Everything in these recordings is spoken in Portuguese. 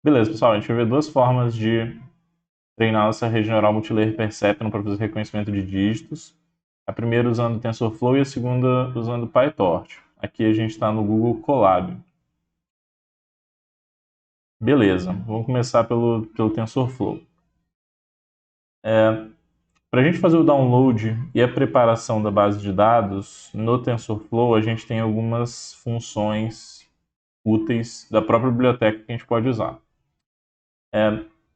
Beleza, pessoal, a gente vai ver duas formas de treinar nossa rede neural multilayer perceptron para fazer reconhecimento de dígitos. A primeira usando TensorFlow e a segunda usando PyTorch. Aqui a gente está no Google Colab. Beleza, vamos começar pelo TensorFlow. Para a gente fazer o download e a preparação da base de dados, no TensorFlow a gente tem algumas funções úteis da própria biblioteca que a gente pode usar.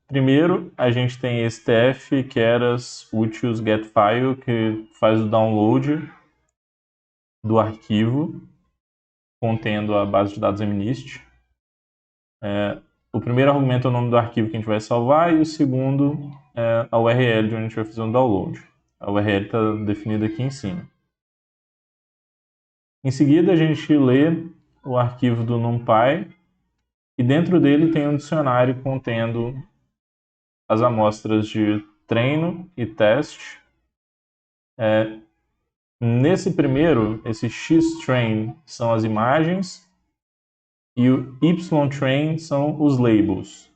Primeiro, a gente tem esse tf keras utils getFile, que faz o download do arquivo contendo a base de dados MNIST. O primeiro argumento é o nome do arquivo que a gente vai salvar e o segundo é a URL de onde a gente vai fazer um download. A URL está definida aqui em cima. Em seguida, a gente lê o arquivo do NumPy e dentro dele tem um dicionário contendo as amostras de treino e teste. Nesse primeiro, esse xtrain são as imagens e o ytrain são os labels,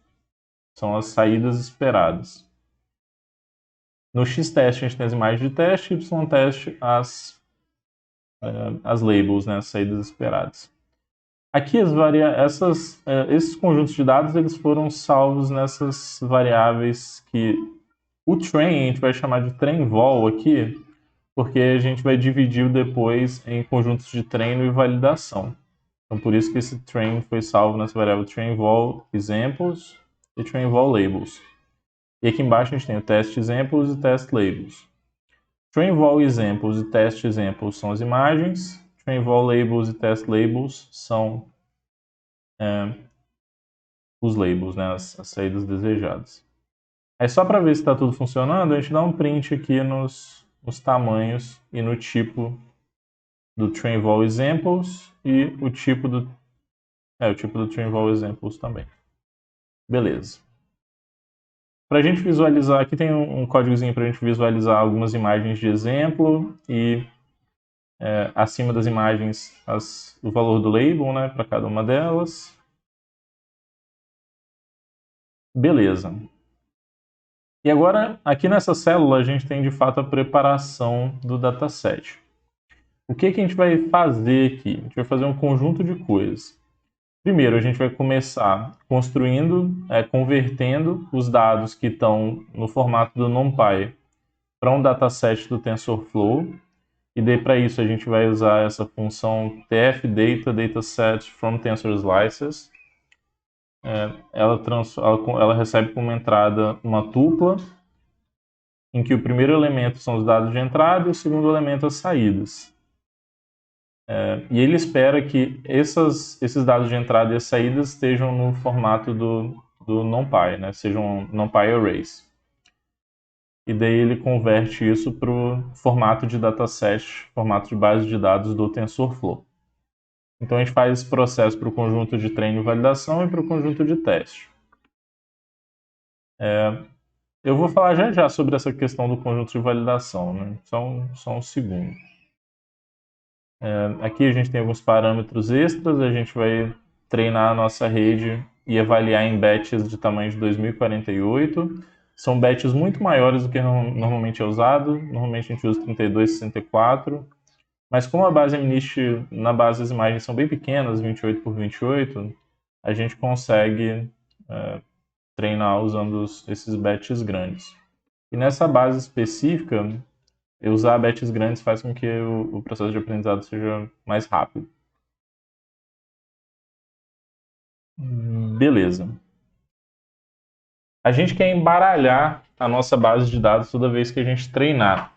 são as saídas esperadas. No xtest a gente tem as imagens de teste, ytest as labels, né, as saídas esperadas. Aqui esses conjuntos de dados eles foram salvos nessas variáveis que o train a gente vai chamar de trainVol aqui, porque a gente vai dividir depois em conjuntos de treino e validação. Então, por isso que esse train foi salvo nessa variável trainVol examples e trainVol labels. E aqui embaixo a gente tem o test examples e test labels. TrainVol examples e test examples são as imagens, trainVol labels e test labels são os labels, né, as saídas desejadas. Aí só para ver se está tudo funcionando, a gente dá um print aqui nos tamanhos e no tipo do trainVol examples e o tipo do trainVol examples também. Beleza. Para a gente visualizar, aqui tem um códigozinho para a gente visualizar algumas imagens de exemplo e acima das imagens o valor do label, né, para cada uma delas. Beleza. E agora, aqui nessa célula, a gente tem de fato a preparação do dataset. O que a gente vai fazer aqui? A gente vai fazer um conjunto de coisas. Primeiro, a gente vai começar construindo, convertendo os dados que estão no formato do NumPy para um dataset do TensorFlow. E daí para isso a gente vai usar essa função tfdata dataset from tensor slices. Ela recebe como entrada uma tupla em que o primeiro elemento são os dados de entrada e o segundo elemento as saídas. E ele espera que esses dados de entrada e as saídas estejam no formato do NumPy, né? Sejam NumPy arrays. E daí ele converte isso para o formato de dataset, formato de base de dados do TensorFlow. Então a gente faz esse processo para o conjunto de treino e validação e para o conjunto de teste. Eu vou falar já sobre essa questão do conjunto de validação, né? Só um segundo. Aqui a gente tem alguns parâmetros extras, a gente vai treinar a nossa rede e avaliar em batches de tamanho de 2048. São batches muito maiores do que normalmente é usado, normalmente a gente usa 32, 64. Mas como a base MNIST, na base as imagens são bem pequenas, 28 por 28, a gente consegue treinar usando esses batches grandes. E nessa base específica, usar batches grandes faz com que o processo de aprendizado seja mais rápido. Beleza. A gente quer embaralhar a nossa base de dados toda vez que a gente treinar.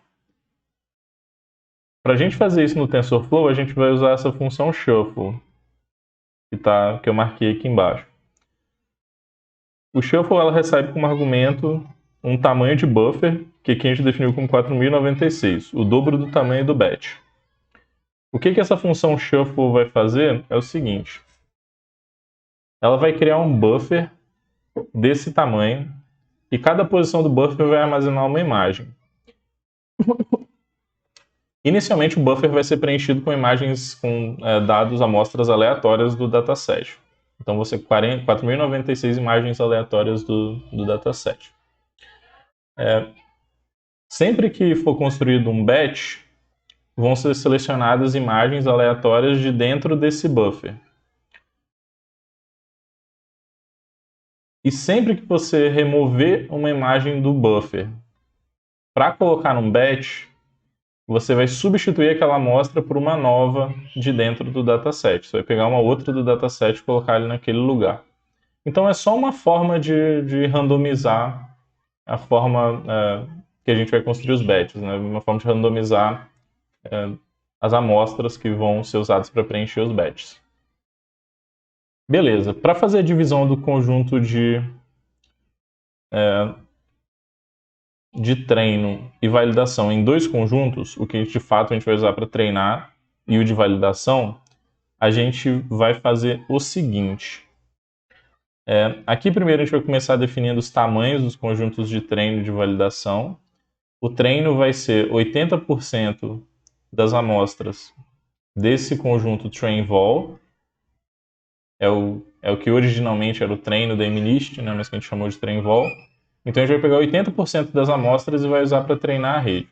Para a gente fazer isso no TensorFlow, a gente vai usar essa função shuffle, que eu marquei aqui embaixo. O shuffle ela recebe como argumento um tamanho de buffer, que aqui a gente definiu como 4096, o dobro do tamanho do batch. O que essa função shuffle vai fazer é o seguinte. Ela vai criar um buffer desse tamanho e cada posição do buffer vai armazenar uma imagem. Inicialmente o buffer vai ser preenchido com imagens com dados, amostras aleatórias do dataset. Então vão ser 4.096 imagens aleatórias do dataset. Sempre que for construído um batch, vão ser selecionadas imagens aleatórias de dentro desse buffer. E sempre que você remover uma imagem do buffer para colocar num batch, você vai substituir aquela amostra por uma nova de dentro do dataset. Você vai pegar uma outra do dataset e colocar ali naquele lugar. Então é só uma forma de randomizar a forma que a gente vai construir os batches, né? Uma forma de randomizar as amostras que vão ser usadas para preencher os batches. Beleza, para fazer a divisão do conjunto de treino e validação em dois conjuntos, o que de fato a gente vai usar para treinar e o de validação, a gente vai fazer o seguinte. Aqui primeiro a gente vai começar definindo os tamanhos dos conjuntos de treino e de validação. O treino vai ser 80% das amostras desse conjunto train-vol. É o que originalmente era o treino da MNIST, né, mas que a gente chamou de train-vol. Então a gente vai pegar 80% das amostras e vai usar para treinar a rede.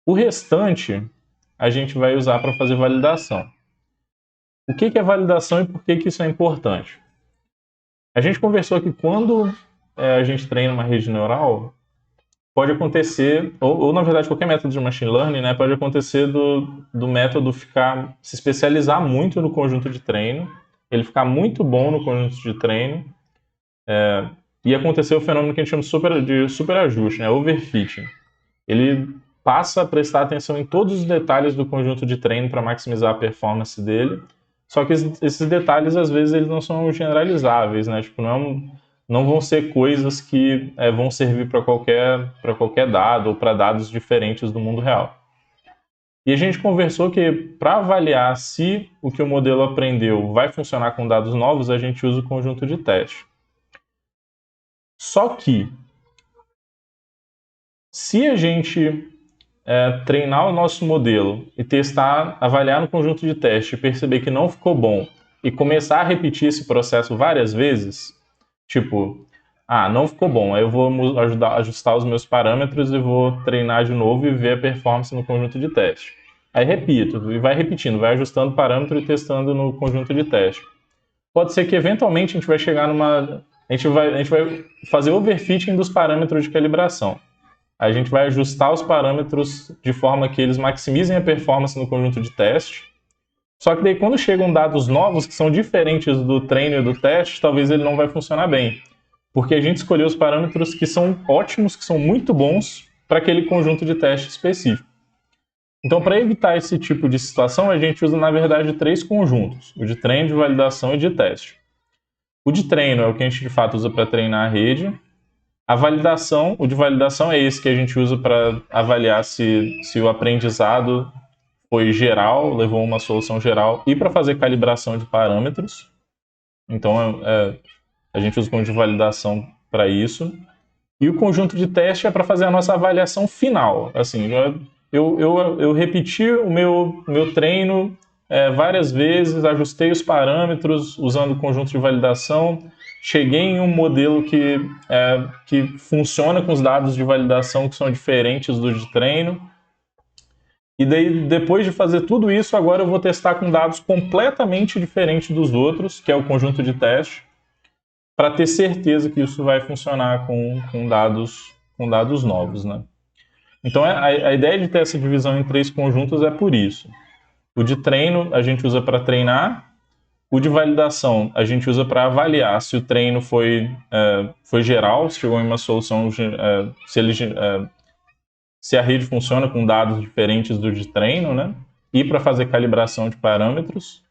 O restante a gente vai usar para fazer validação. O que é validação e por que isso é importante? A gente conversou que quando a gente treina uma rede neural, pode acontecer, ou na verdade qualquer método de machine learning, né, pode acontecer do método se especializar muito no conjunto de treino, ele ficar muito bom no conjunto de treino, e acontecer o fenômeno que a gente chama de superajuste, né, overfitting. Ele passa a prestar atenção em todos os detalhes do conjunto de treino para maximizar a performance dele, só que esses detalhes às vezes eles não são generalizáveis, né, tipo, não vão ser coisas que vão servir para qualquer dado ou para dados diferentes do mundo real. E a gente conversou que para avaliar se o que o modelo aprendeu vai funcionar com dados novos, a gente usa o conjunto de teste. Só que, se a gente treinar o nosso modelo e testar, avaliar no conjunto de teste e perceber que não ficou bom e começar a repetir esse processo várias vezes, tipo, não ficou bom, aí eu vou ajustar os meus parâmetros e vou treinar de novo e ver a performance no conjunto de teste. Aí repito, e vai repetindo, vai ajustando o parâmetro e testando no conjunto de teste. Pode ser que eventualmente a gente vai chegar a gente vai fazer overfitting dos parâmetros de calibração. A gente vai ajustar os parâmetros de forma que eles maximizem a performance no conjunto de teste. Só que daí quando chegam dados novos que são diferentes do treino e do teste, talvez ele não vai funcionar bem. Porque a gente escolheu os parâmetros que são ótimos, que são muito bons para aquele conjunto de teste específico. Então, para evitar esse tipo de situação, a gente usa, na verdade, 3 conjuntos. O de treino, de validação e de teste. O de treino é o que a gente, de fato, usa para treinar a rede. O de validação é esse que a gente usa para avaliar se o aprendizado foi geral, levou uma solução geral, e para fazer calibração de parâmetros. Então, a gente usa o conjunto de validação para isso. E o conjunto de teste é para fazer a nossa avaliação final. Assim, eu repeti o meu treino várias vezes, ajustei os parâmetros usando o conjunto de validação, cheguei em um modelo que funciona com os dados de validação que são diferentes do de treino. E daí, depois de fazer tudo isso, agora eu vou testar com dados completamente diferentes dos outros, que é o conjunto de teste, para ter certeza que isso vai funcionar com dados novos, né? Então, a ideia de ter essa divisão em 3 conjuntos é por isso. O de treino a gente usa para treinar, o de validação a gente usa para avaliar se o treino foi geral, se chegou em uma solução, se a rede funciona com dados diferentes do de treino, né? E para fazer calibração de parâmetros,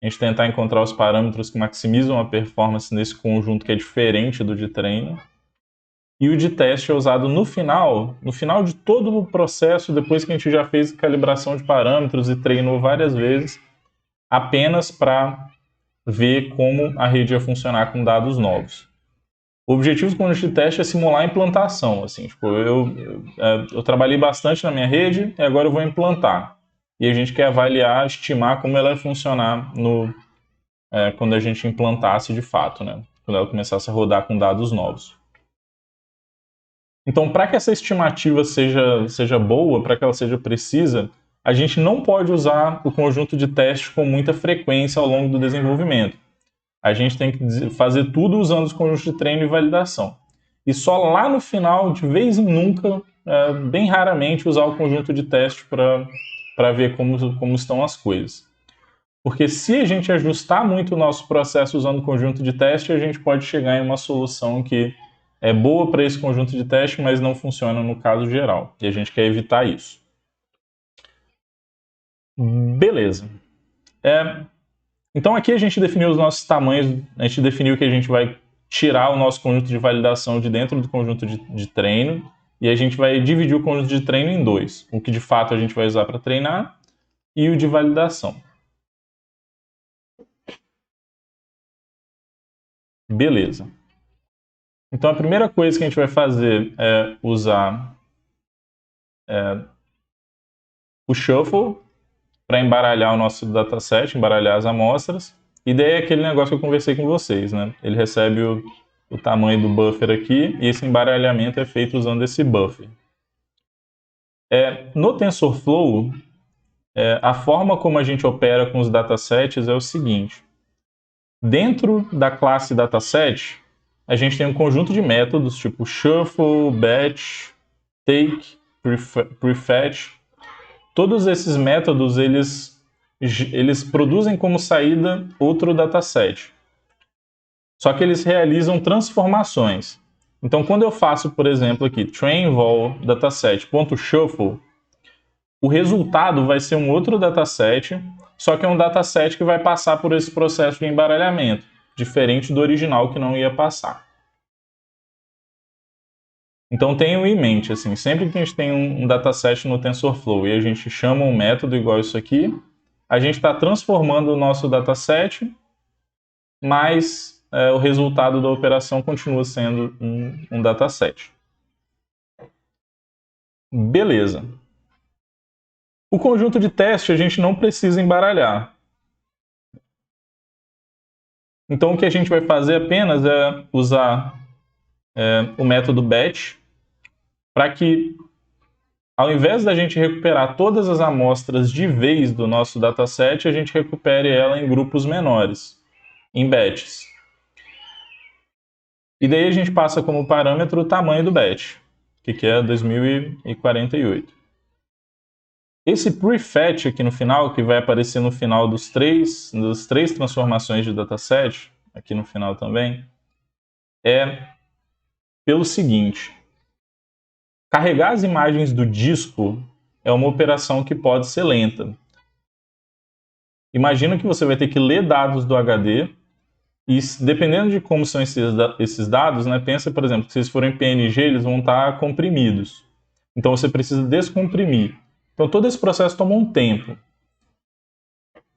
a gente tentar encontrar os parâmetros que maximizam a performance nesse conjunto que é diferente do de treino. E o de teste é usado no final de todo o processo, depois que a gente já fez calibração de parâmetros e treinou várias vezes, apenas para ver como a rede ia funcionar com dados novos. O objetivo do conjunto de teste é simular a implantação. Assim, tipo, eu trabalhei bastante na minha rede e agora eu vou implantar. E a gente quer avaliar, estimar como ela vai funcionar quando a gente implantasse de fato, né? Quando ela começasse a rodar com dados novos. Então, para que essa estimativa seja boa, para que ela seja precisa, a gente não pode usar o conjunto de testes com muita frequência ao longo do desenvolvimento. A gente tem que fazer tudo usando os conjuntos de treino e validação. E só lá no final, de vez em nunca, bem raramente, usar o conjunto de teste para ver como estão as coisas. Porque se a gente ajustar muito o nosso processo usando o conjunto de teste, a gente pode chegar em uma solução que é boa para esse conjunto de teste, mas não funciona no caso geral. E a gente quer evitar isso. Beleza. Então aqui a gente definiu os nossos tamanhos, a gente definiu que a gente vai tirar o nosso conjunto de validação de dentro do conjunto de treino, e a gente vai dividir o conjunto de treino em dois. O que de fato a gente vai usar para treinar e o de validação. Beleza. Então a primeira coisa que a gente vai fazer é usar o shuffle para embaralhar o nosso dataset, embaralhar as amostras. E daí é aquele negócio que eu conversei com vocês, né? Ele recebe o tamanho do buffer aqui e esse embaralhamento é feito usando esse buffer. No TensorFlow, a forma como a gente opera com os datasets é o seguinte. Dentro da classe dataset, a gente tem um conjunto de métodos tipo shuffle, batch, take, prefetch. Todos esses métodos, eles produzem como saída outro dataset. Só que eles realizam transformações. Então, quando eu faço, por exemplo, aqui, train_vol dataset.shuffle, o resultado vai ser um outro dataset, só que é um dataset que vai passar por esse processo de embaralhamento, diferente do original que não ia passar. Então tenham em mente, assim, sempre que a gente tem um dataset no TensorFlow e a gente chama um método igual isso aqui, a gente está transformando o nosso dataset, mas o resultado da operação continua sendo um dataset. Beleza. O conjunto de teste a gente não precisa embaralhar. Então o que a gente vai fazer apenas é usar o método batch para que, ao invés da gente recuperar todas as amostras de vez do nosso dataset, a gente recupere ela em grupos menores, em batches. E daí a gente passa como parâmetro o tamanho do batch, que é 2048. Esse prefetch aqui no final, que vai aparecer no final das três transformações de dataset, aqui no final também, é pelo seguinte. Carregar as imagens do disco é uma operação que pode ser lenta. Imagina que você vai ter que ler dados do HD e, dependendo de como são esses dados, né, pensa, por exemplo, que se eles forem PNG, eles vão estar comprimidos. Então você precisa descomprimir. Então todo esse processo toma um tempo.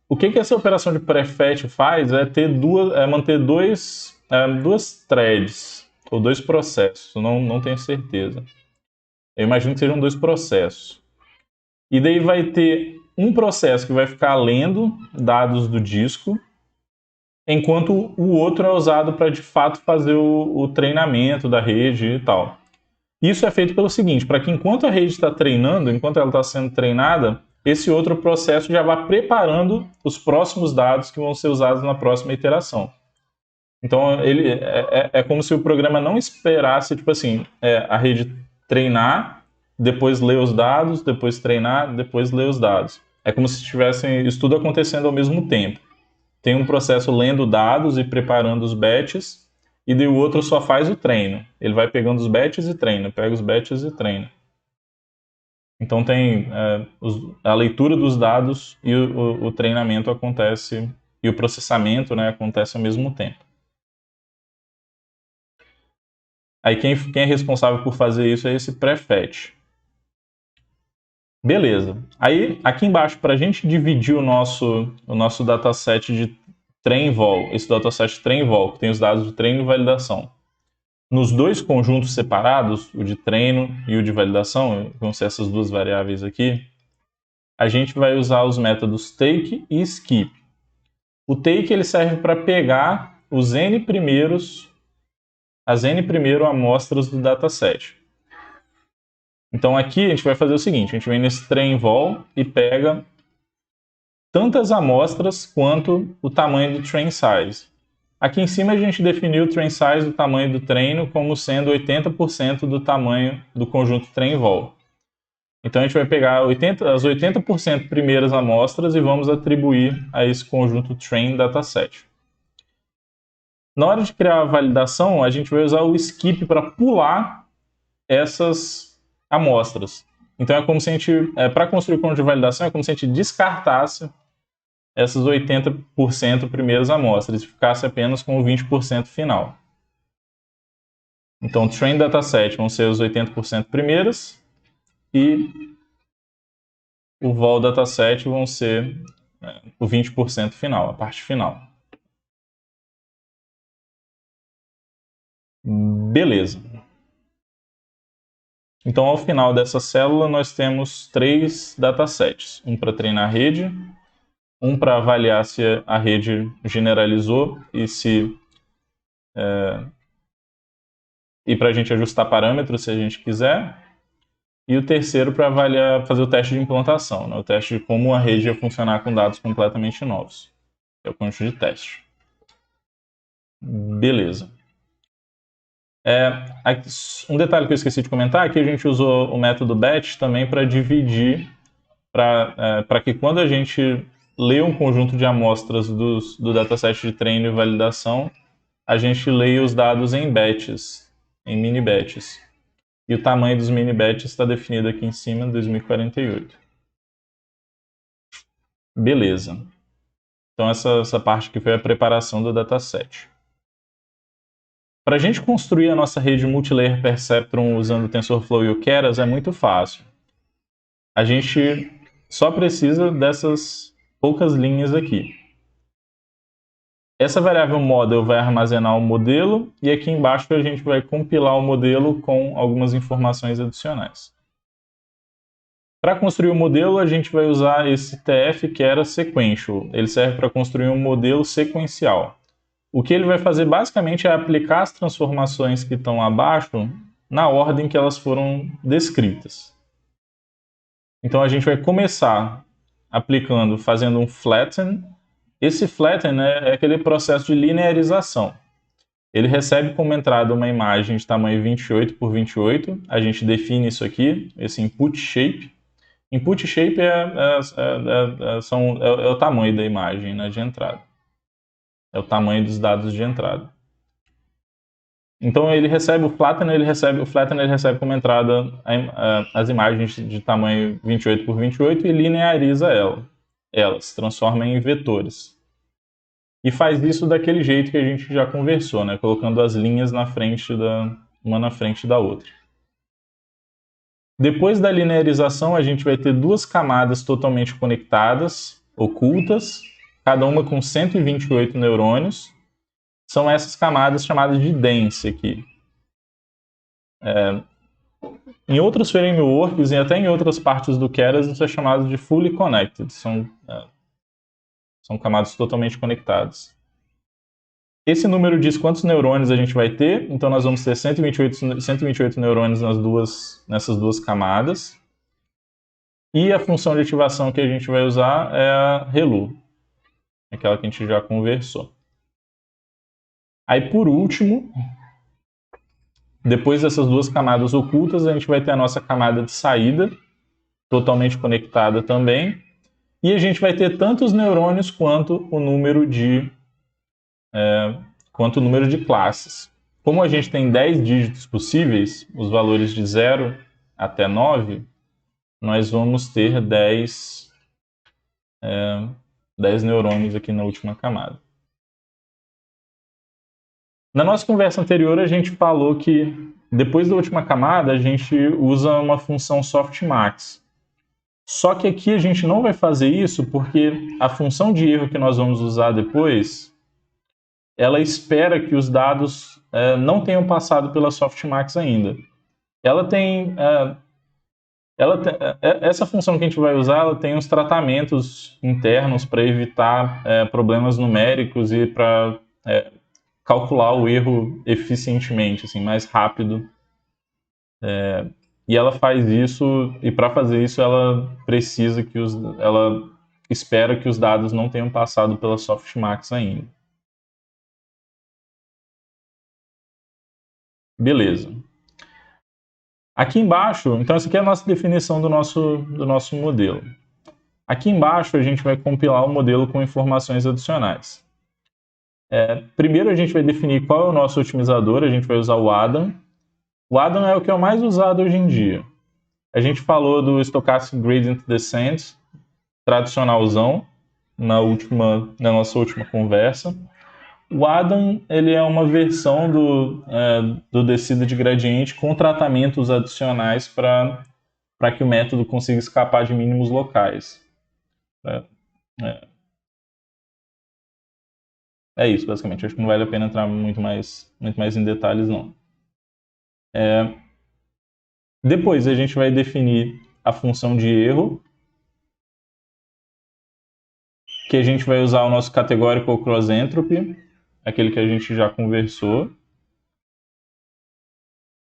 O que essa operação de prefetch faz é manter duas threads, ou dois processos, não tenho certeza. Eu imagino que sejam dois processos. E daí vai ter um processo que vai ficar lendo dados do disco, enquanto o outro é usado para de fato fazer o treinamento da rede e tal. Isso é feito pelo seguinte, para que enquanto a rede está treinando, enquanto ela está sendo treinada, esse outro processo já vá preparando os próximos dados que vão ser usados na próxima iteração. Então ele é como se o programa não esperasse, tipo assim, a rede treinar, depois ler os dados, depois treinar, depois ler os dados. É como se tivessem isso tudo acontecendo ao mesmo tempo. Tem um processo lendo dados e preparando os batches, e daí o outro só faz o treino. Ele vai pegando os batches e treina, pega os batches e treina. Então tem a leitura dos dados e o treinamento acontece, e o processamento, né, acontece ao mesmo tempo. Aí quem é responsável por fazer isso é esse prefetch. Beleza. Aí aqui embaixo, para a gente dividir o nosso dataset de train_vol, esse dataset train_vol, que tem os dados de treino e validação, nos dois conjuntos separados, o de treino e o de validação, vão ser essas duas variáveis aqui, a gente vai usar os métodos take e skip. O take ele serve para pegar as N primeiro amostras do dataset. Então aqui a gente vai fazer o seguinte, a gente vem nesse train vol e pega tantas amostras quanto o tamanho do train size. Aqui em cima a gente definiu o train size, o tamanho do treino, como sendo 80% do tamanho do conjunto train vol. Então a gente vai pegar as 80% primeiras amostras e vamos atribuir a esse conjunto train dataset. Na hora de criar a validação, a gente vai usar o skip para pular essas amostras. Então é como se a gente, para construir o conjunto de validação, é como se a gente descartasse essas 80% primeiras amostras e ficasse apenas com o 20% final. Então, train dataset vão ser os 80% primeiras e o vol dataset vão ser o 20% final, a parte final. Beleza. Então, ao final dessa célula, nós temos 3 datasets. Um para treinar a rede, um para avaliar se a rede generalizou e para a gente ajustar parâmetros se a gente quiser. E o terceiro para fazer o teste de implantação, né? O teste de como a rede ia funcionar com dados completamente novos. É o conjunto de teste. Beleza. Um detalhe que eu esqueci de comentar é que a gente usou o método batch também para dividir, para que quando a gente lê um conjunto de amostras do dataset de treino e validação, a gente leia os dados em batches, em mini batches. E o tamanho dos mini batches está definido aqui em cima, 2048. Beleza. Então essa parte aqui foi a preparação do dataset. Para a gente construir a nossa rede multilayer perceptron usando o TensorFlow e o Keras é muito fácil. A gente só precisa dessas poucas linhas aqui. Essa variável model vai armazenar o modelo e aqui embaixo a gente vai compilar o modelo com algumas informações adicionais. Para construir o modelo, a gente vai usar esse TF que era sequential. Ele serve para construir um modelo sequencial. O que ele vai fazer basicamente é aplicar as transformações que estão abaixo na ordem que elas foram descritas. Então a gente vai começar fazendo um flatten. Esse flatten é aquele processo de linearização. Ele recebe como entrada uma imagem de tamanho 28 por 28. A gente define isso aqui, esse input shape. Input shape é o tamanho da imagem, né, de entrada. É o tamanho dos dados de entrada. Então ele recebe o flatten, ele recebe como entrada as imagens de tamanho 28 por 28 e lineariza elas, transforma em vetores. E faz isso daquele jeito que a gente já conversou, né, colocando as linhas uma na frente da outra. Depois da linearização, a gente vai ter duas camadas totalmente conectadas, ocultas, cada uma com 128 neurônios. São essas camadas chamadas de dense aqui. Em outros frameworks e até em outras partes do Keras, isso é chamado de fully connected. São camadas totalmente conectadas. Esse número diz quantos neurônios a gente vai ter, então nós vamos ter 128 neurônios nessas duas camadas. E a função de ativação que a gente vai usar é a ReLU, aquela que a gente já conversou. Aí, por último, depois dessas duas camadas ocultas, a gente vai ter a nossa camada de saída, totalmente conectada também, e a gente vai ter tanto os neurônios quanto o número de classes. Como a gente tem 10 dígitos possíveis, os valores de 0 até 9, nós vamos ter 10 neurônios aqui na última camada. Na nossa conversa anterior, a gente falou que depois da última camada, a gente usa uma função softmax. Só que aqui a gente não vai fazer isso porque a função de erro que nós vamos usar depois, ela espera que os dados não tenham passado pela softmax ainda. Ela tem Essa função que a gente vai usar, ela tem uns tratamentos internos para evitar problemas numéricos e para calcular o erro eficientemente, assim, mais rápido. E ela faz isso, e para fazer isso ela ela espera que os dados não tenham passado pela softmax ainda. Beleza. Aqui embaixo, então essa aqui é a nossa definição do nosso modelo. Aqui embaixo a gente vai compilar o modelo com informações adicionais. Primeiro a gente vai definir qual é o nosso otimizador, a gente vai usar o Adam. O Adam é o que é o mais usado hoje em dia. A gente falou do Stochastic Gradient Descent, tradicionalzão, na nossa última conversa. O Adam ele é uma versão do descida de gradiente com tratamentos adicionais para que o método consiga escapar de mínimos locais. É isso, basicamente. Acho que não vale a pena entrar muito mais em detalhes, não. Depois a gente vai definir a função de erro, que a gente vai usar o nosso categorical cross entropy, aquele que a gente já conversou.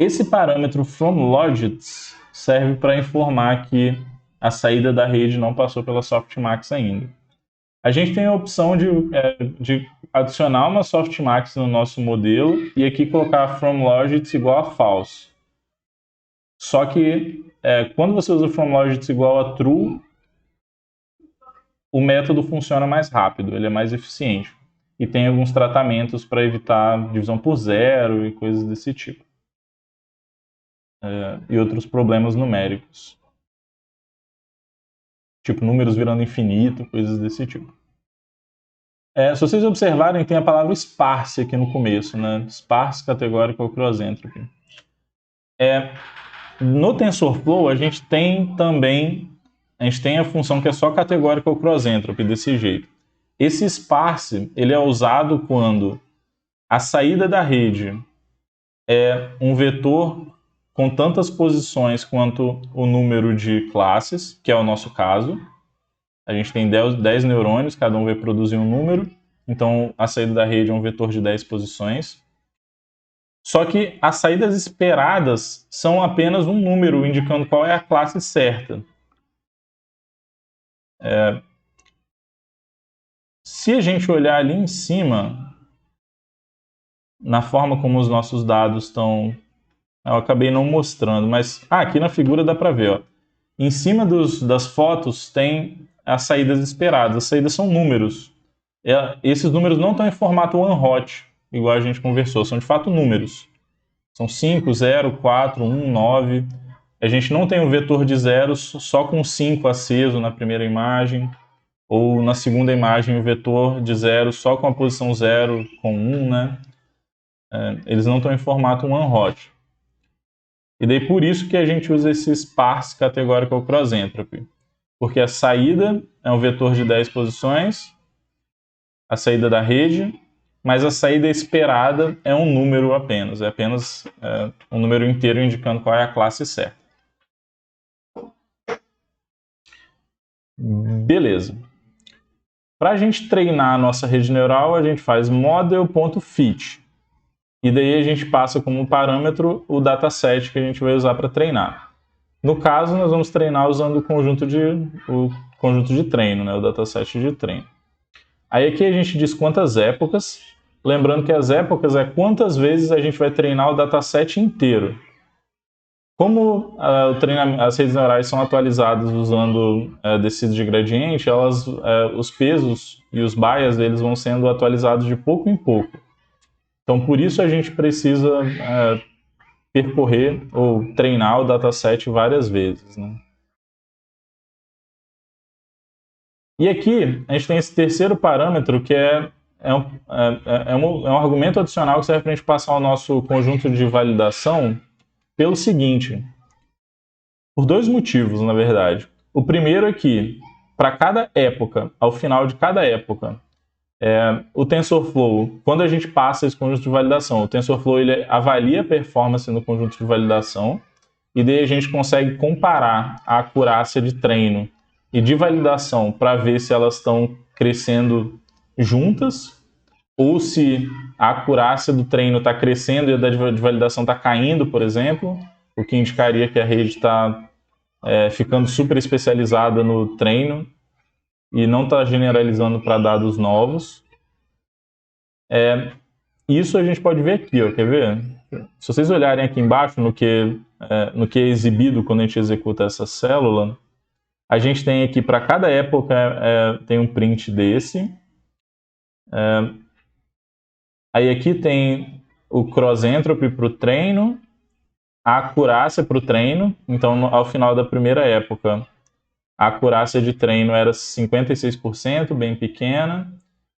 Esse parâmetro from logits serve para informar que a saída da rede não passou pela softmax ainda. A gente tem a opção de adicionar uma softmax no nosso modelo e aqui colocar from logits igual a false. Só que quando você usa from logits igual a true, o método funciona mais rápido, ele é mais eficiente. E tem alguns tratamentos para evitar divisão por zero e coisas desse tipo. E outros problemas numéricos. Tipo números virando infinito, coisas desse tipo. Se vocês observarem, tem a palavra sparse aqui no começo, né? Sparse categorical cross entropy. No TensorFlow, a gente tem a função que é só categorical cross entropy, desse jeito. Esse sparse, ele é usado quando a saída da rede é um vetor com tantas posições quanto o número de classes, que é o nosso caso. A gente tem 10 neurônios, cada um vai produzir um número, então a saída da rede é um vetor de 10 posições. Só que as saídas esperadas são apenas um número indicando qual é a classe certa. Se a gente olhar ali em cima, na forma como os nossos dados estão... Eu acabei não mostrando, mas aqui na figura dá para ver. Ó. Em cima das fotos tem as saídas esperadas. As saídas são números. Esses números não estão em formato one-hot, igual a gente conversou. São de fato números. São 5, 0, 4, 1, 9. A gente não tem um vetor de zeros só com 5 aceso na primeira imagem. Ou na segunda imagem o vetor de zero só com a posição 0 com 1, né? Eles não estão em formato one-hot. E daí por isso que a gente usa esse sparse categorical cross entropy. Porque a saída é um vetor de 10 posições, a saída da rede, mas a saída esperada é um número apenas. É apenas um número inteiro indicando qual é a classe certa. Beleza. Para a gente treinar a nossa rede neural, a gente faz model.fit. E daí a gente passa como parâmetro o dataset que a gente vai usar para treinar. No caso, nós vamos treinar usando o conjunto de treino, né? O dataset de treino. Aí aqui a gente diz quantas épocas. Lembrando que as épocas é quantas vezes a gente vai treinar o dataset inteiro. Como as redes neurais são atualizadas usando descida de gradiente, os pesos e os bias deles vão sendo atualizados de pouco em pouco. Então, por isso a gente precisa percorrer ou treinar o dataset várias vezes. Né? E aqui a gente tem esse terceiro parâmetro que é um argumento adicional que serve para a gente passar o nosso conjunto de validação pelo seguinte, por dois motivos, na verdade. O primeiro é que, para cada época, ao final de cada época, o TensorFlow, quando a gente passa esse conjunto de validação, o TensorFlow ele avalia a performance no conjunto de validação e daí a gente consegue comparar a acurácia de treino e de validação para ver se elas estão crescendo juntas ou se a acurácia do treino está crescendo e a de validação está caindo, por exemplo, o que indicaria que a rede está ficando super especializada no treino e não está generalizando para dados novos. Isso a gente pode ver aqui, ó, quer ver? Se vocês olharem aqui embaixo no que é exibido quando a gente executa essa célula, a gente tem aqui para cada época tem um print desse. Aí aqui tem o cross entropy para o treino, a acurácia para o treino. Então, ao final da primeira época, a acurácia de treino era 56%, bem pequena.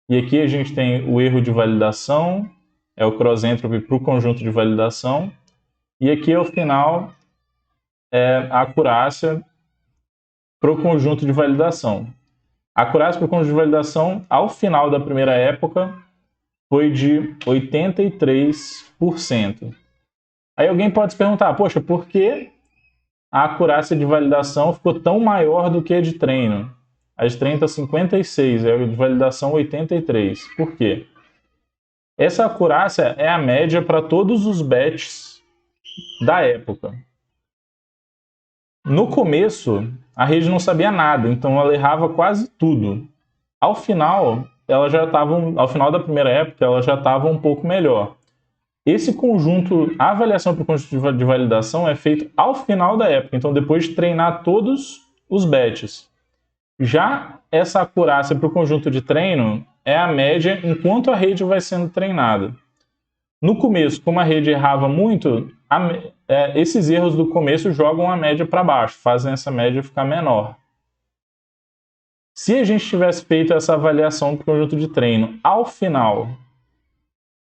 E aqui a gente tem o erro de validação, é o cross entropy para o conjunto de validação. E aqui, ao final, é a acurácia para o conjunto de validação. A acurácia para o conjunto de validação, ao final da primeira época, foi de 83%. Aí alguém pode se perguntar, poxa, por que a acurácia de validação ficou tão maior do que a de treino? A de treino está 56, a de validação 83. Por quê? Essa acurácia é a média para todos os batches da época. No começo, a rede não sabia nada, então ela errava quase tudo. Ao final, ao final da primeira época, ela já estava um pouco melhor. Esse conjunto, a avaliação para o conjunto de validação é feito ao final da época, então depois de treinar todos os batches. Já essa acurácia para o conjunto de treino é a média enquanto a rede vai sendo treinada. No começo, como a rede errava muito, esses erros do começo jogam a média para baixo, fazem essa média ficar menor. Se a gente tivesse feito essa avaliação do conjunto de treino ao final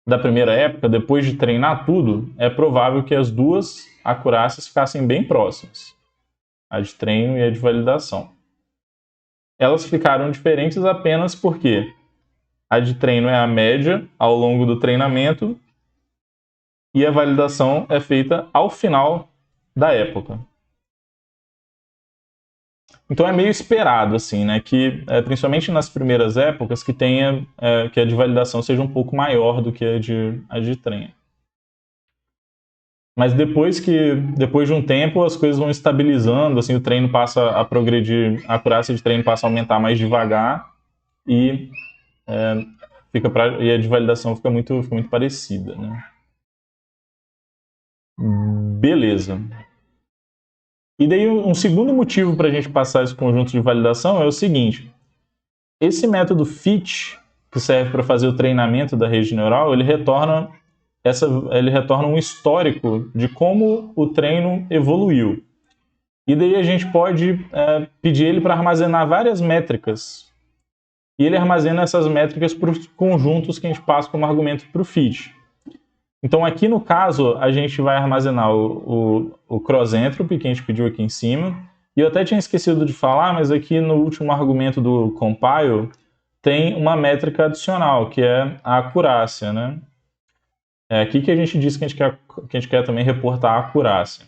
da primeira época, depois de treinar tudo, é provável que as duas acurácias ficassem bem próximas, a de treino e a de validação. Elas ficaram diferentes apenas porque a de treino é a média ao longo do treinamento e a validação é feita ao final da época. Então é meio esperado, assim, né, que principalmente nas primeiras épocas que que a de validação seja um pouco maior do que a de treino. Mas depois de um tempo as coisas vão estabilizando, assim, o treino passa a progredir, a acurácia de treino passa a aumentar mais devagar e a de validação fica muito parecida, né? Beleza. E daí um segundo motivo para a gente passar esse conjunto de validação é o seguinte: esse método FIT, que serve para fazer o treinamento da rede neural, ele retorna um histórico de como o treino evoluiu. E daí a gente pode pedir ele para armazenar várias métricas. E ele armazena essas métricas para os conjuntos que a gente passa como argumento para o FIT. Então aqui no caso a gente vai armazenar o cross entropy que a gente pediu aqui em cima. E eu até tinha esquecido de falar, mas aqui no último argumento do compile tem uma métrica adicional, que é a acurácia, né? É aqui que a gente diz que a gente quer também reportar a acurácia.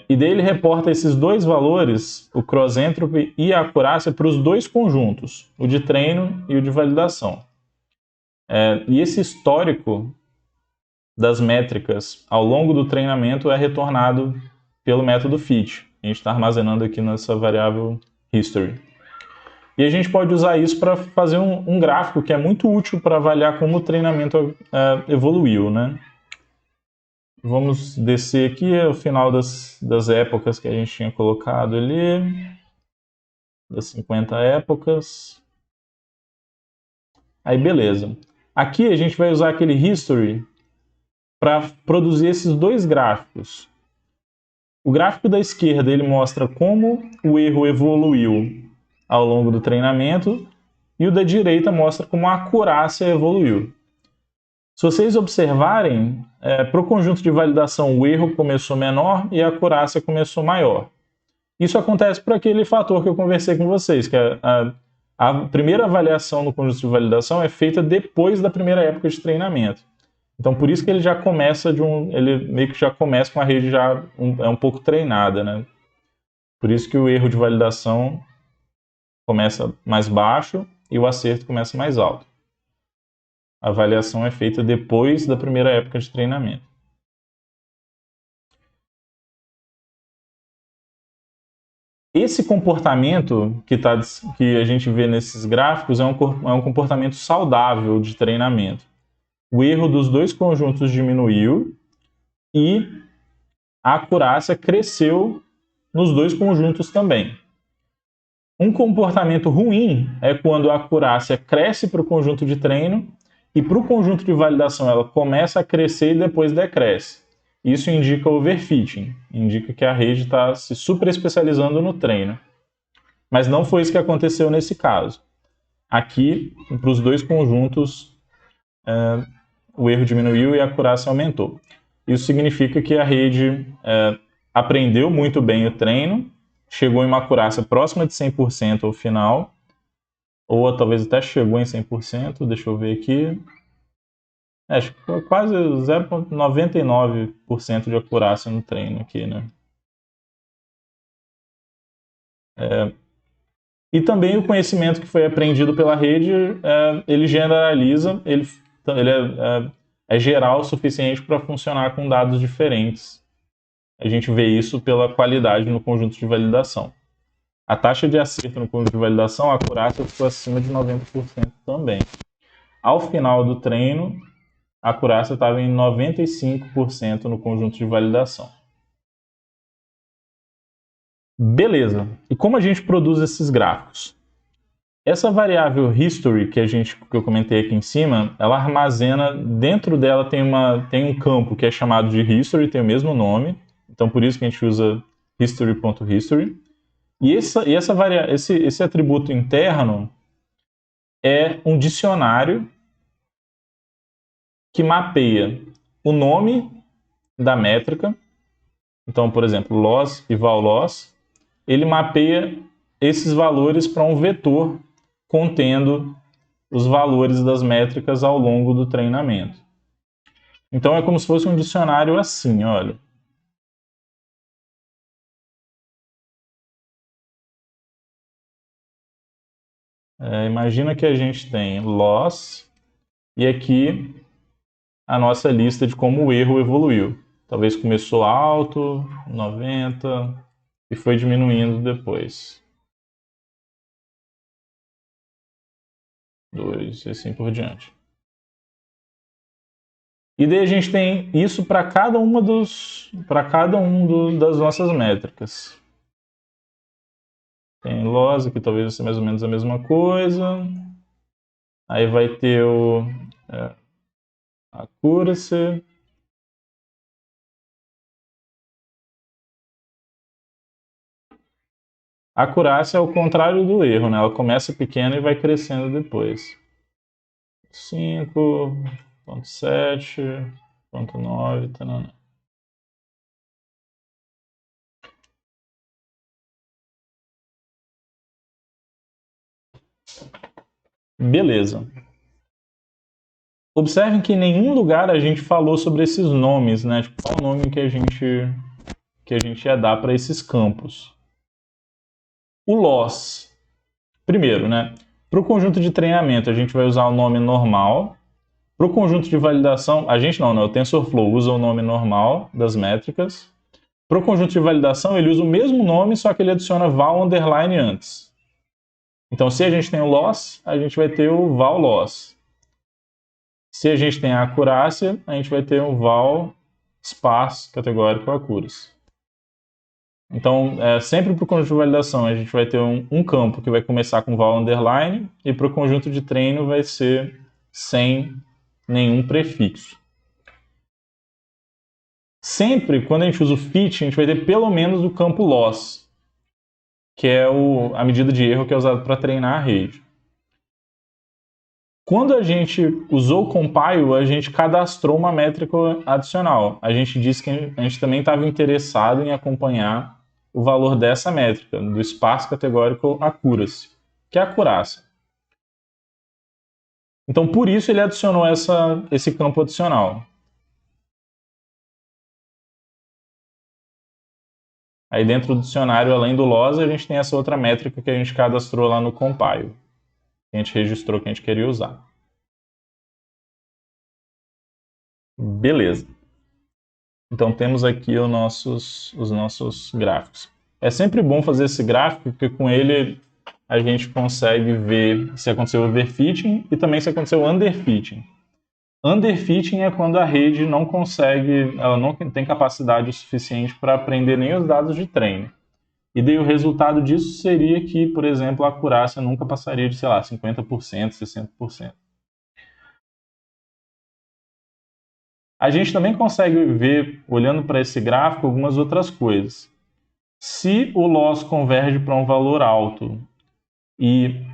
E daí ele reporta esses dois valores, o cross entropy e a acurácia, para os dois conjuntos, o de treino e o de validação. E esse histórico das métricas ao longo do treinamento é retornado pelo método FIT. A gente está armazenando aqui nessa variável history. E a gente pode usar isso para fazer um gráfico que é muito útil para avaliar como o treinamento evoluiu, né? Vamos descer aqui ao final das épocas que a gente tinha colocado ali, das 50 épocas. Aí beleza. Aqui a gente vai usar aquele history para produzir esses dois gráficos. O gráfico da esquerda ele mostra como o erro evoluiu ao longo do treinamento e o da direita mostra como a acurácia evoluiu. Se vocês observarem, para o conjunto de validação o erro começou menor e a acurácia começou maior. Isso acontece por aquele fator que eu conversei com vocês, que a primeira avaliação no conjunto de validação é feita depois da primeira época de treinamento. Então, por isso que ele já começa ele meio que já começa com a rede já um pouco treinada, né? Por isso que o erro de validação começa mais baixo e o acerto começa mais alto. A avaliação é feita depois da primeira época de treinamento. Esse comportamento que a gente vê nesses gráficos é um comportamento saudável de treinamento. O erro dos dois conjuntos diminuiu e a acurácia cresceu nos dois conjuntos também. Um comportamento ruim é quando a acurácia cresce para o conjunto de treino e para o conjunto de validação ela começa a crescer e depois decresce. Isso indica overfitting, indica que a rede está se super especializando no treino. Mas não foi isso que aconteceu nesse caso. Aqui, para os dois conjuntos, o erro diminuiu e a acurácia aumentou. Isso significa que a rede aprendeu muito bem o treino, chegou em uma acurácia próxima de 100% ao final, ou talvez até chegou em 100%, deixa eu ver aqui. Acho que foi quase 0,99% de acurácia no treino aqui, né? E também o conhecimento que foi aprendido pela rede, ele generaliza, ele é geral o suficiente para funcionar com dados diferentes. A gente vê isso pela qualidade no conjunto de validação. A taxa de acerto no conjunto de validação, a acurácia ficou acima de 90% também. Ao final do treino, a acurácia estava em 95% no conjunto de validação. Beleza. E como a gente produz esses gráficos? Essa variável history que eu comentei aqui em cima, ela armazena, dentro dela tem um campo que é chamado de history, tem o mesmo nome, então por isso que a gente usa history.history. E esse atributo interno é um dicionário que mapeia o nome da métrica. Então, por exemplo, loss e val-loss, ele mapeia esses valores para um vetor contendo os valores das métricas ao longo do treinamento. Então é como se fosse um dicionário assim, olha. Imagina que a gente tem loss e aqui a nossa lista de como o erro evoluiu. Talvez começou alto, 90, e foi diminuindo depois. 2 e assim por diante. E daí a gente tem isso para cada uma das nossas métricas. Tem loss, que talvez seja mais ou menos a mesma coisa. Aí vai ter o accuracy. A acurácia é o contrário do erro, né? Ela começa pequena e vai crescendo depois. 5,7, 0,9, tanana. Beleza. Observem que em nenhum lugar a gente falou sobre esses nomes, né? Tipo, qual o nome que a gente ia dar para esses campos. O loss. Primeiro, né? Para o conjunto de treinamento, a gente vai usar o nome normal. Para o conjunto de validação, a gente não, né? O TensorFlow usa o nome normal das métricas. Para o conjunto de validação, ele usa o mesmo nome, só que ele adiciona val underline antes. Então, se a gente tem o loss, a gente vai ter o val loss. Se a gente tem a acurácia, a gente vai ter o val sparse categórico accuracy. Então, sempre para o conjunto de validação, a gente vai ter um campo que vai começar com val underline, e para o conjunto de treino vai ser sem nenhum prefixo. Sempre, quando a gente usa o fit, a gente vai ter pelo menos o campo loss, que é a medida de erro que é usada para treinar a rede. Quando a gente usou o compile, a gente cadastrou uma métrica adicional. A gente disse que a gente também estava interessado em acompanhar o valor dessa métrica, do sparse categórico accuracy, que é a acurácia. Então, por isso ele adicionou esse campo adicional. Aí dentro do dicionário, além do loss, a gente tem essa outra métrica que a gente cadastrou lá no compile, que a gente registrou que a gente queria usar. Beleza. Então temos aqui os nossos gráficos. É sempre bom fazer esse gráfico, porque com ele a gente consegue ver se aconteceu overfitting e também se aconteceu underfitting. Underfitting é quando a rede não consegue, ela não tem capacidade o suficiente para aprender nem os dados de treino. E daí o resultado disso seria que, por exemplo, a acurácia nunca passaria de, sei lá, 50%, 60%. A gente também consegue ver, olhando para esse gráfico, algumas outras coisas. Se o loss converge para um valor alto e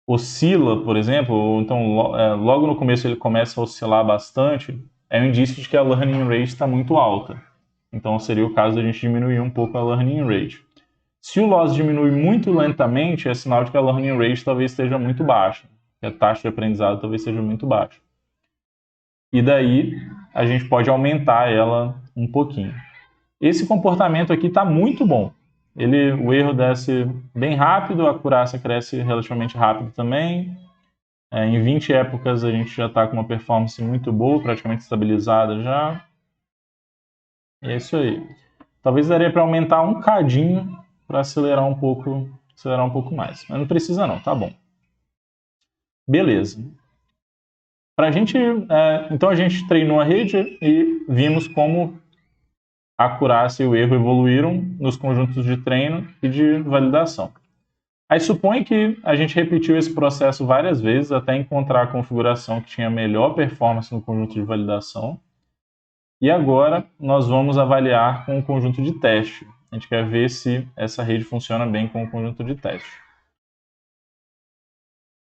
oscila, por exemplo, ou então logo no começo ele começa a oscilar bastante, é um indício de que a learning rate está muito alta. Então seria o caso de a gente diminuir um pouco a learning rate. Se o loss diminui muito lentamente, é sinal de que a learning rate talvez esteja muito baixa, que a taxa de aprendizado talvez seja muito baixa. E daí a gente pode aumentar ela um pouquinho. Esse comportamento aqui está muito bom. O erro desce bem rápido, a acurácia cresce relativamente rápido também. Em 20 épocas a gente já está com uma performance muito boa, praticamente estabilizada já. E é isso aí. Talvez daria para aumentar um cadinho para acelerar um pouco mais. Mas não precisa não, tá bom. Beleza. Então a gente treinou a rede e vimos como a acurácia e o erro evoluíram nos conjuntos de treino e de validação. Aí supõe que a gente repetiu esse processo várias vezes até encontrar a configuração que tinha melhor performance no conjunto de validação. E agora nós vamos avaliar com o conjunto de teste. A gente quer ver se essa rede funciona bem com o conjunto de teste.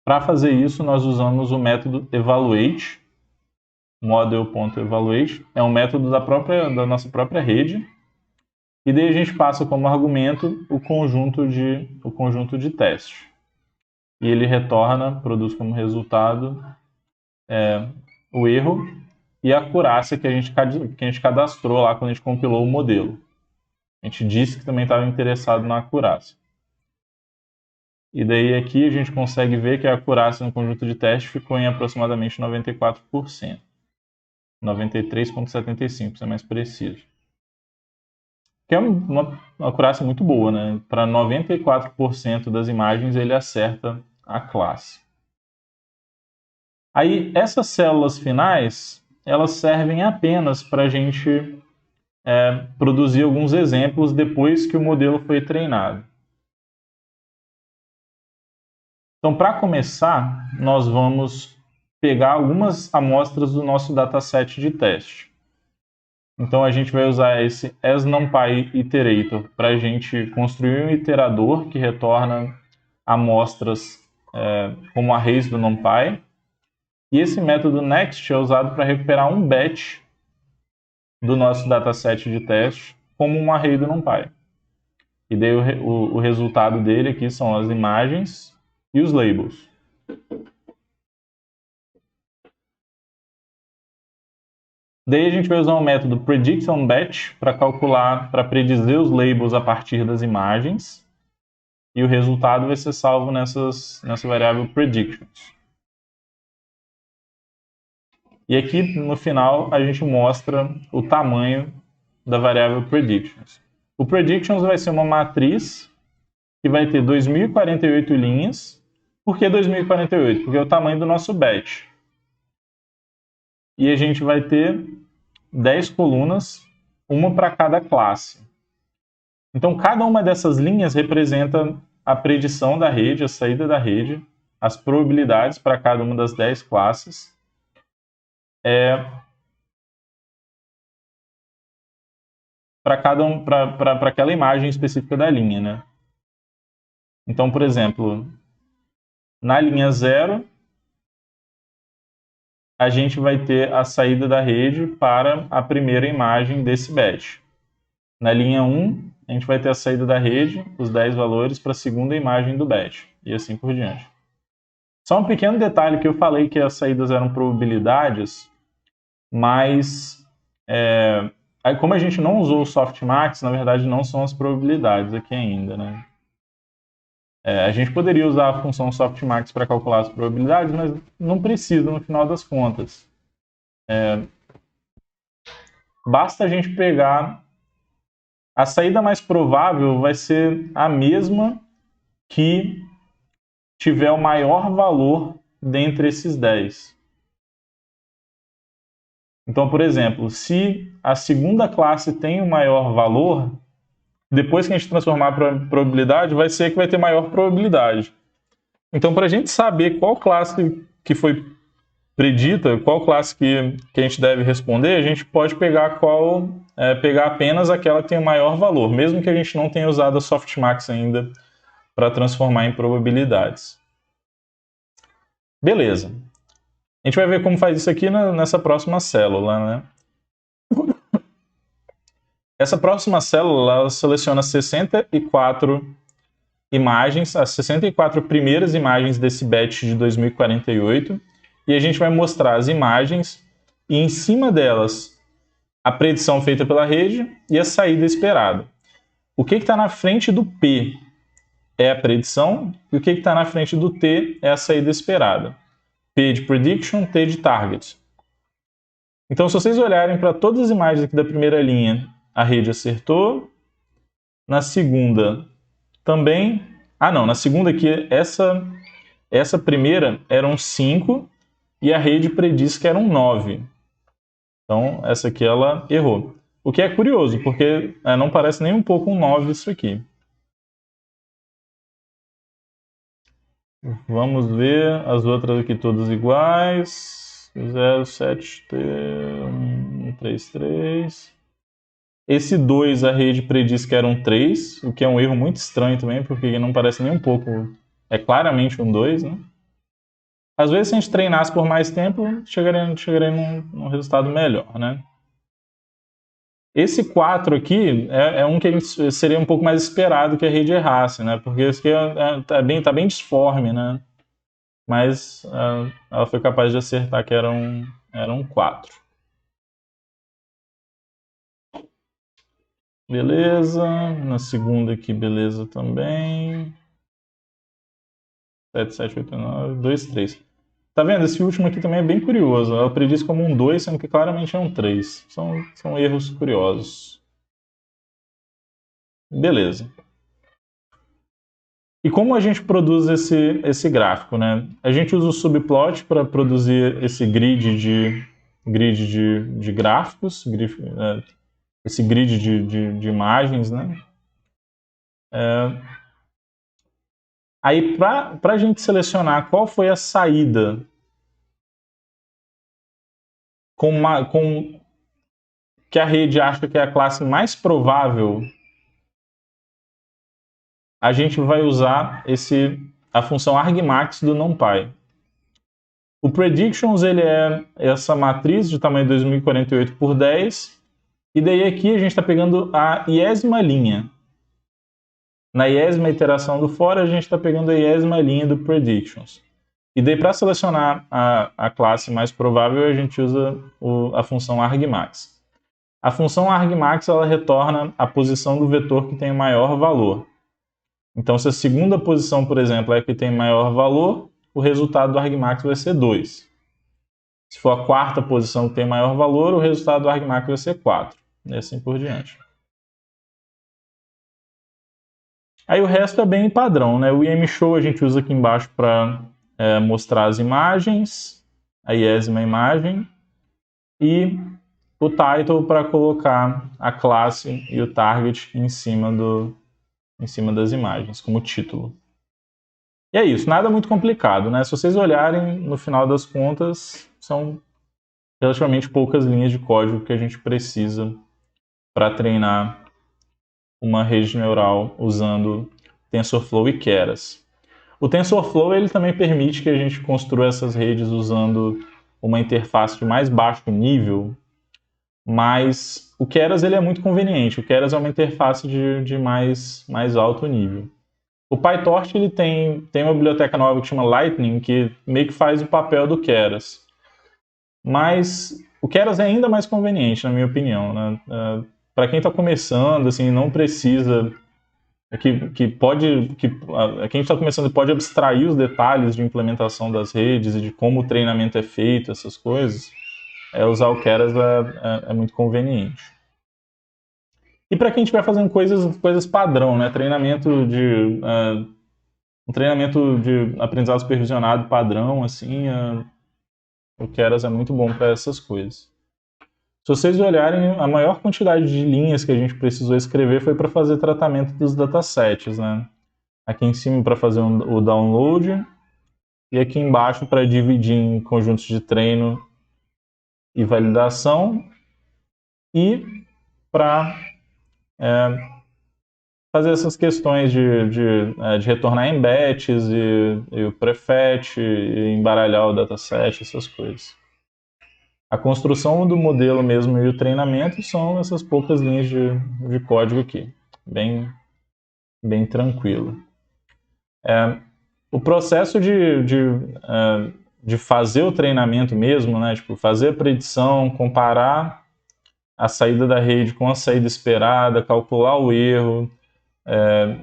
Para fazer isso, nós usamos o método evaluate, model.evaluate, é um método da nossa própria rede, e daí a gente passa como argumento o conjunto de teste. E ele produz como resultado o erro e a acurácia que a gente cadastrou lá quando a gente compilou o modelo. A gente disse que também estava interessado na acurácia. E daí aqui a gente consegue ver que a acurácia no conjunto de teste ficou em aproximadamente 94%. 93,75%, para ser mais preciso. Que é uma acurácia muito boa, né? Para 94% das imagens ele acerta a classe. Aí essas células finais, elas servem apenas para a gente produzir alguns exemplos depois que o modelo foi treinado. Então, para começar, nós vamos pegar algumas amostras do nosso dataset de teste. Então, a gente vai usar esse asNumPy iterator para a gente construir um iterador que retorna amostras como arrays do NumPy. E esse método next é usado para recuperar um batch do nosso dataset de teste como um array do NumPy. E daí o resultado dele aqui são as imagens e os labels. Daí a gente vai usar o método predictOnBatch para predizer os labels a partir das imagens. E o resultado vai ser salvo nessa variável predictions. E aqui no final a gente mostra o tamanho da variável predictions. O predictions vai ser uma matriz que vai ter 2048 linhas. Por que 2048? Porque é o tamanho do nosso batch. E a gente vai ter 10 colunas, uma para cada classe. Então, cada uma dessas linhas representa a predição da rede, a saída da rede, as probabilidades para cada uma das 10 classes. Para aquela imagem específica da linha, né? Então, por exemplo, na linha 0, a gente vai ter a saída da rede para a primeira imagem desse batch. Na linha 1, a gente vai ter a saída da rede, os 10 valores, para a segunda imagem do batch, e assim por diante. Só um pequeno detalhe que eu falei que as saídas eram probabilidades, mas aí como a gente não usou o softmax, na verdade não são as probabilidades aqui ainda, né? A gente poderia usar a função softmax para calcular as probabilidades, mas não precisa no final das contas. Basta a gente pegar... A saída mais provável vai ser a mesma que tiver o maior valor dentre esses 10. Então, por exemplo, se a segunda classe tem o maior valor, depois que a gente transformar para probabilidade, vai ser que vai ter maior probabilidade. Então, para a gente saber qual classe que foi predita, qual classe que a gente deve responder, a gente pode pegar pegar apenas aquela que tem o maior valor, mesmo que a gente não tenha usado a softmax ainda para transformar em probabilidades. Beleza. A gente vai ver como faz isso aqui nessa próxima célula, né? Essa próxima célula, ela seleciona 64 imagens, as 64 primeiras imagens desse batch de 2048, e a gente vai mostrar as imagens e em cima delas a predição feita pela rede e a saída esperada. O que está na frente do P é a predição e o que está na frente do T é a saída esperada. P de prediction, T de target. Então, se vocês olharem para todas as imagens aqui da primeira linha, a rede acertou. Na segunda também. Ah, não, na segunda aqui, essa primeira eram 5 e a rede prediz que eram 9. Então, essa aqui ela errou. O que é curioso, porque não parece nem um pouco um 9 isso aqui. Vamos ver as outras aqui todas iguais. 0, 7, 1, 3, 3. Esse 2 a rede prediz que era um 3, o que é um erro muito estranho também, porque não parece nem um pouco. É claramente um 2, né? Às vezes, se a gente treinasse por mais tempo, chegaria num resultado melhor, né? Esse 4 aqui é um que seria um pouco mais esperado que a rede errasse, né? Porque esse aqui tá bem disforme, né? Mas ela foi capaz de acertar que era um 4. Beleza. Na segunda aqui, beleza também. 7, 7, 8, 9, 2, 3. Tá vendo? Esse último aqui também é bem curioso. Ela prediz como um 2, sendo que claramente é um 3. São erros curiosos. Beleza. E como a gente produz esse gráfico, né? A gente usa o subplot para produzir esse grid de gráficos, esse grid de imagens, né? Aí, para a gente selecionar qual foi a saída com que a rede acha que é a classe mais provável, a gente vai usar a função argmax do NumPy. O predictions ele é essa matriz de tamanho 2048 por 10, e daí aqui a gente está pegando a iésima linha. Na iésima iteração do for, a gente está pegando a iésima linha do predictions. E daí para selecionar a classe mais provável, a gente usa a função argmax. A função argmax ela retorna a posição do vetor que tem o maior valor. Então, se a segunda posição, por exemplo, é a que tem maior valor, o resultado do argmax vai ser 2. Se for a quarta posição que tem maior valor, o resultado do argmax vai ser 4. E assim por diante. Aí o resto é bem padrão, né? O IMShow a gente usa aqui embaixo para mostrar as imagens, a iésima imagem, e o title para colocar a classe e o target em cima das imagens, como título. E é isso, nada muito complicado, né? Se vocês olharem, no final das contas, são relativamente poucas linhas de código que a gente precisa para treinar uma rede neural usando TensorFlow e Keras. O TensorFlow ele também permite que a gente construa essas redes usando uma interface de mais baixo nível, mas o Keras ele é muito conveniente. O Keras é uma interface de mais alto nível. O PyTorch ele tem uma biblioteca nova que chama Lightning, que meio que faz o papel do Keras. Mas o Keras é ainda mais conveniente, na minha opinião, né? Para quem está começando, assim, não precisa... quem está começando pode abstrair os detalhes de implementação das redes e de como o treinamento é feito, essas coisas. Usar o Keras é muito conveniente. E para quem estiver fazendo coisas padrão, né? Um treinamento de aprendizado supervisionado padrão, assim, o Keras é muito bom para essas coisas. Se vocês olharem, a maior quantidade de linhas que a gente precisou escrever foi para fazer tratamento dos datasets, né? Aqui em cima para fazer o download e aqui embaixo para dividir em conjuntos de treino e validação e para fazer essas questões de retornar em batches e o prefetch, e embaralhar o dataset, essas coisas. A construção do modelo mesmo e o treinamento são essas poucas linhas de código aqui. Bem tranquilo. O processo de fazer o treinamento mesmo, né? Tipo, fazer a predição, comparar a saída da rede com a saída esperada, calcular o erro,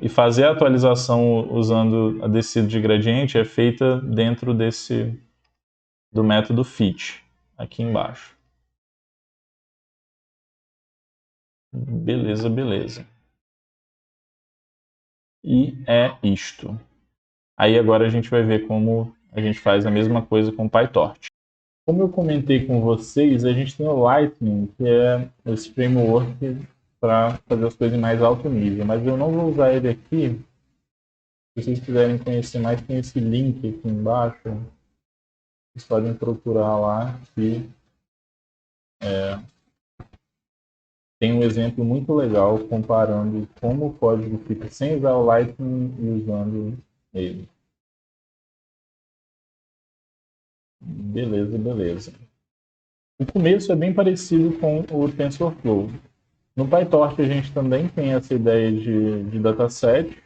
e fazer a atualização usando a descida de gradiente é feita dentro do método fit, aqui embaixo. Beleza. E é isto. Aí agora a gente vai ver como a gente faz a mesma coisa com o PyTorch. Como eu comentei com vocês, a gente tem o Lightning, que é esse framework para fazer as coisas em mais alto nível, mas eu não vou usar ele aqui. Se vocês quiserem conhecer mais, tem esse link aqui embaixo. Vocês podem procurar lá que tem um exemplo muito legal comparando como o código fica sem usar o Lightning e usando ele. Beleza. O começo é bem parecido com o TensorFlow. No PyTorch a gente também tem essa ideia de dataset.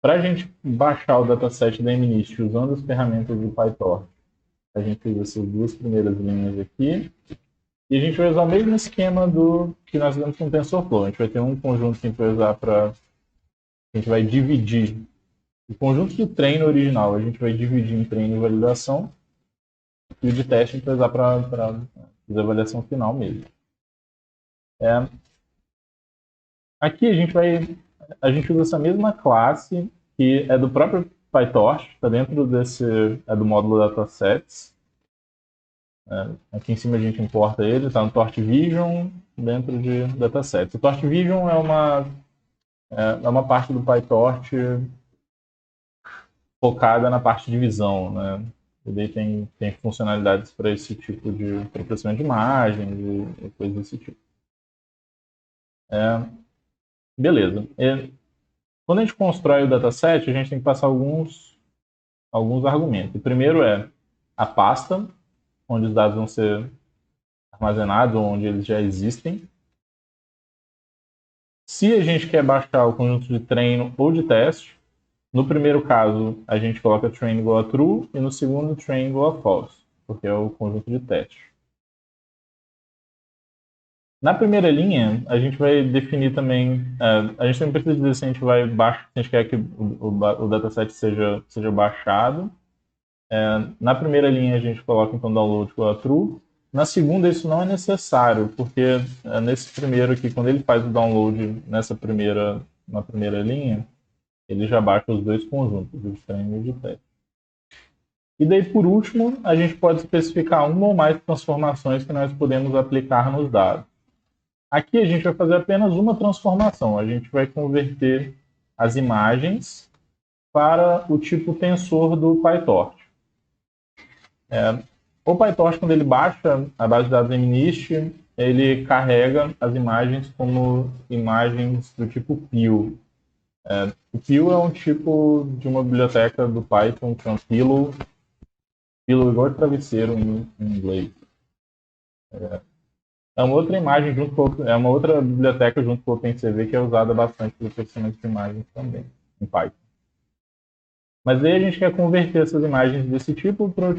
Para a gente baixar o dataset da MNIST usando as ferramentas do PyTorch, a gente usa essas duas primeiras linhas aqui. E a gente vai usar o mesmo esquema do que nós usamos com o TensorFlow. A gente vai ter um conjunto que a gente vai usar para... A gente vai dividir o conjunto de treino original, a gente vai dividir em treino e validação. E o de teste a gente vai usar para fazer a avaliação final mesmo. Aqui a gente usa essa mesma classe, que é do próprio PyTorch, está dentro do módulo datasets. Aqui em cima a gente importa ele, está no Torch Vision, dentro de datasets. O Torch Vision é uma parte do PyTorch focada na parte de visão, né? Ele tem funcionalidades para esse tipo de processamento de imagens e coisas desse tipo. Beleza. Quando a gente constrói o dataset, a gente tem que passar alguns argumentos. O primeiro é a pasta, onde os dados vão ser armazenados, ou onde eles já existem. Se a gente quer baixar o conjunto de treino ou de teste, no primeiro caso, a gente coloca train igual a true, e no segundo, train igual a false, porque é o conjunto de teste. Na primeira linha, a gente vai definir também... a gente também precisa dizer se a gente vai baixar, se a gente quer que o dataset seja baixado. Na primeira linha, a gente coloca então download igual a true. Na segunda, isso não é necessário, porque nesse primeiro aqui, quando ele faz o download na primeira linha, ele já baixa os dois conjuntos, o de treino e o de teste. E daí, por último, a gente pode especificar uma ou mais transformações que nós podemos aplicar nos dados. Aqui a gente vai fazer apenas uma transformação. A gente vai converter as imagens para o tipo tensor do PyTorch. O PyTorch, quando ele baixa a base de dados MNIST, ele carrega as imagens como imagens do tipo PIL. O PIL é um tipo de uma biblioteca do Python, que é um Pillow. Pillow igual de travesseiro em inglês. É uma outra imagem junto com, é uma outra biblioteca junto com o OpenCV que é usada bastante para o processamento de imagens também, em Python. Mas aí a gente quer converter essas imagens desse tipo para o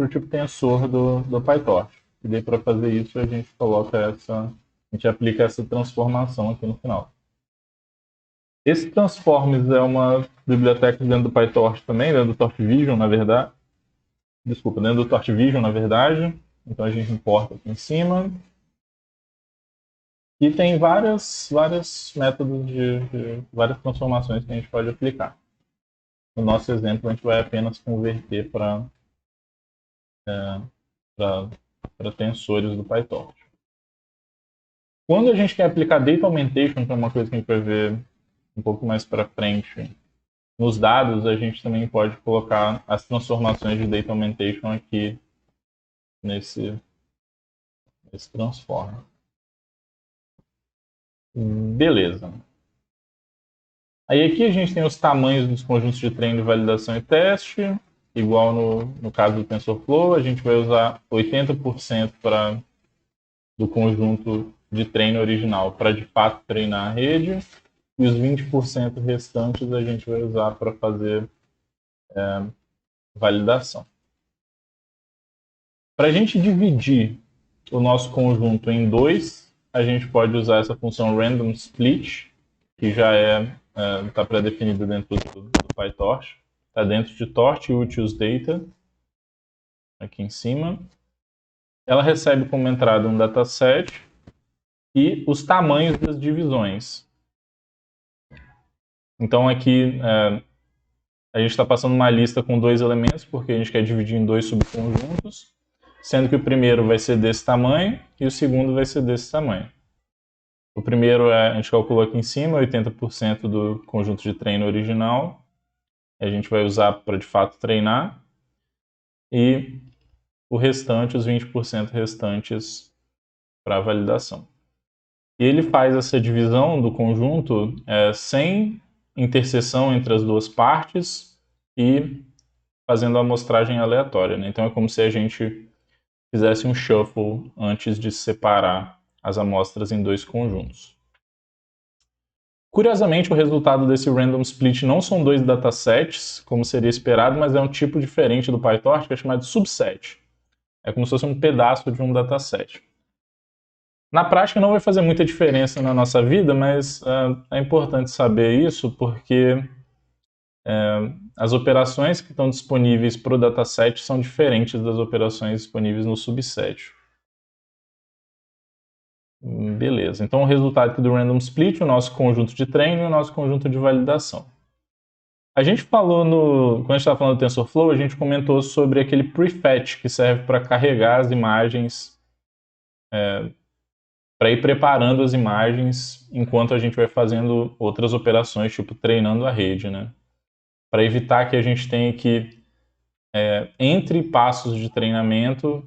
tipo tensor do PyTorch. E daí para fazer isso a gente a gente aplica essa transformação aqui no final. Esse Transforms é uma biblioteca dentro do PyTorch também, dentro do TorchVision, na verdade. Desculpa, dentro do TorchVision, na verdade. Então a gente importa aqui em cima. E tem vários métodos várias transformações que a gente pode aplicar. No nosso exemplo, a gente vai apenas converter para tensores do PyTorch. Quando a gente quer aplicar Data Augmentation, que é uma coisa que a gente vai ver um pouco mais para frente, nos dados, a gente também pode colocar as transformações de Data Augmentation aqui nesse transform. Beleza. Aí aqui a gente tem os tamanhos dos conjuntos de treino, validação e teste. Igual no caso do TensorFlow, a gente vai usar 80% do conjunto de treino original para de fato treinar a rede. E os 20% restantes a gente vai usar para fazer validação. Para a gente dividir o nosso conjunto em dois, a gente pode usar essa função random split, que já está pré-definida dentro do PyTorch. Está dentro de Torch UTILsData, aqui em cima. Ela recebe como entrada um dataset e os tamanhos das divisões. Então aqui a gente está passando uma lista com dois elementos, porque a gente quer dividir em dois subconjuntos, sendo que o primeiro vai ser desse tamanho e o segundo vai ser desse tamanho. O primeiro a gente calculou aqui em cima, 80% do conjunto de treino original. A gente vai usar para de fato treinar. E o restante, os 20% restantes, para validação. E ele faz essa divisão do conjunto sem interseção entre as duas partes e fazendo a amostragem aleatória. Né? Então é como se a gente fizesse um shuffle antes de separar as amostras em dois conjuntos. Curiosamente, o resultado desse random split não são dois datasets, como seria esperado, mas é um tipo diferente do PyTorch, que é chamado de subset. É como se fosse um pedaço de um dataset. Na prática não vai fazer muita diferença na nossa vida, mas é importante saber isso porque as operações que estão disponíveis para o dataset são diferentes das operações disponíveis no subset. Beleza, então o resultado aqui do random split, o nosso conjunto de treino e o nosso conjunto de validação. A gente falou quando a gente estava falando do TensorFlow, a gente comentou sobre aquele prefetch que serve para carregar as imagens, para ir preparando as imagens enquanto a gente vai fazendo outras operações, tipo treinando a rede, né? Para evitar que a gente tenha que, entre passos de treinamento,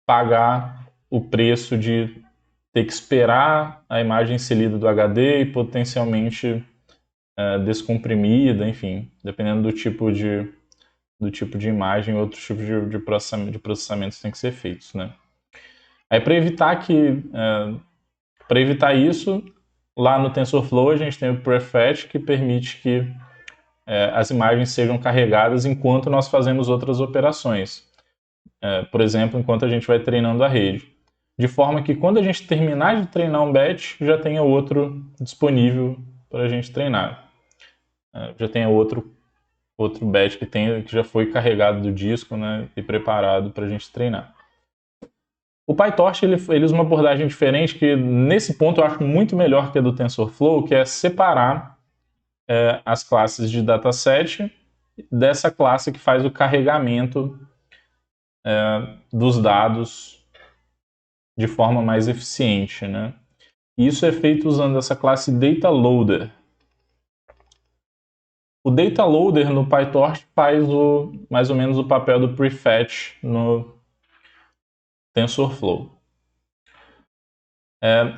pagar o preço de ter que esperar a imagem ser lida do HD e potencialmente descomprimida, enfim, dependendo do tipo de imagem, outros tipos de processamentos têm que ser feitos, né? Aí para evitar isso, lá no TensorFlow a gente tem o prefetch que permite que as imagens sejam carregadas enquanto nós fazemos outras operações. Por exemplo, enquanto a gente vai treinando a rede. De forma que quando a gente terminar de treinar um batch, já tenha outro disponível para a gente treinar. Já tenha outro batch que já foi carregado do disco, né, e preparado para a gente treinar. O PyTorch ele usa uma abordagem diferente que, nesse ponto, eu acho muito melhor que a do TensorFlow, que é separar as classes de dataset dessa classe que faz o carregamento dos dados de forma mais eficiente, né? Isso é feito usando essa classe DataLoader. O DataLoader no PyTorch faz mais ou menos o papel do prefetch no TensorFlow.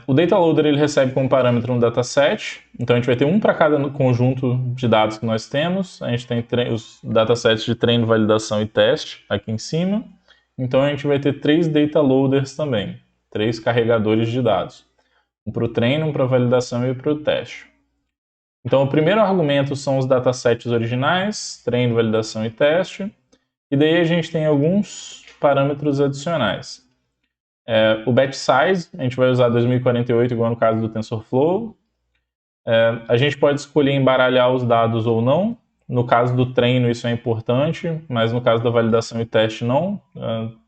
O DataLoader ele recebe como parâmetro um dataset, então a gente vai ter um para cada conjunto de dados que nós temos. A gente tem os datasets de treino, validação e teste aqui em cima. Então a gente vai ter 3 DataLoaders também. 3 carregadores de dados. Um para o treino, um para a validação e um para o teste. Então, o primeiro argumento são os datasets originais, treino, validação e teste. E daí a gente tem alguns parâmetros adicionais. O batch size, a gente vai usar 2048, igual no caso do TensorFlow. A gente pode escolher embaralhar os dados ou não. No caso do treino isso é importante, mas no caso da validação e teste não.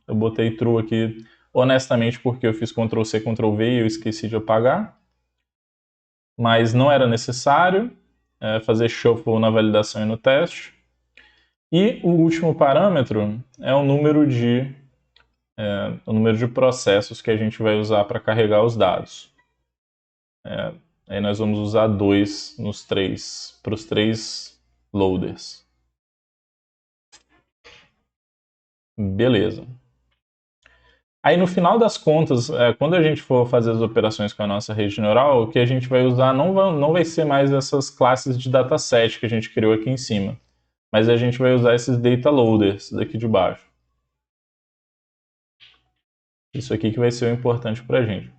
Eu botei true aqui honestamente porque eu fiz Ctrl+C, Ctrl+V e eu esqueci de apagar. Mas não era necessário fazer shuffle na validação e no teste. E o último parâmetro é o número de processos que a gente vai usar para carregar os dados. Aí nós vamos usar 2 para os 3 loaders. Beleza. Aí no final das contas, quando a gente for fazer as operações com a nossa rede neural, o que a gente vai usar não vai ser mais essas classes de dataset que a gente criou aqui em cima, mas a gente vai usar esses data loaders daqui de baixo. Isso aqui que vai ser o importante para a gente.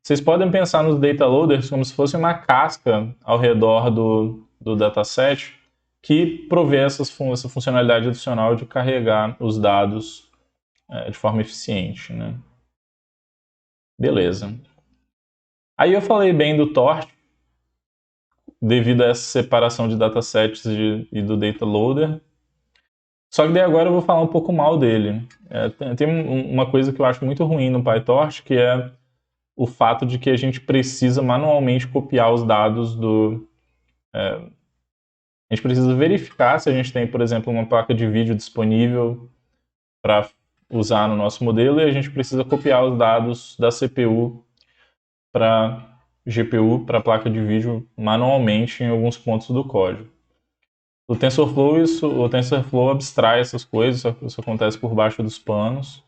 Vocês podem pensar nos data loaders como se fosse uma casca ao redor do dataset que provê essa funcionalidade adicional de carregar os dados de forma eficiente, né? Beleza. Aí eu falei bem do Torch, devido a essa separação de datasets e do data loader. Só que daí agora eu vou falar um pouco mal dele. Tem uma coisa que eu acho muito ruim no PyTorch, que é o fato de que a gente precisa manualmente copiar os dados a gente precisa verificar se a gente tem, por exemplo, uma placa de vídeo disponível para usar no nosso modelo e a gente precisa copiar os dados da CPU para GPU, para a placa de vídeo, manualmente em alguns pontos do código. O TensorFlow abstrai essas coisas, isso acontece por baixo dos panos.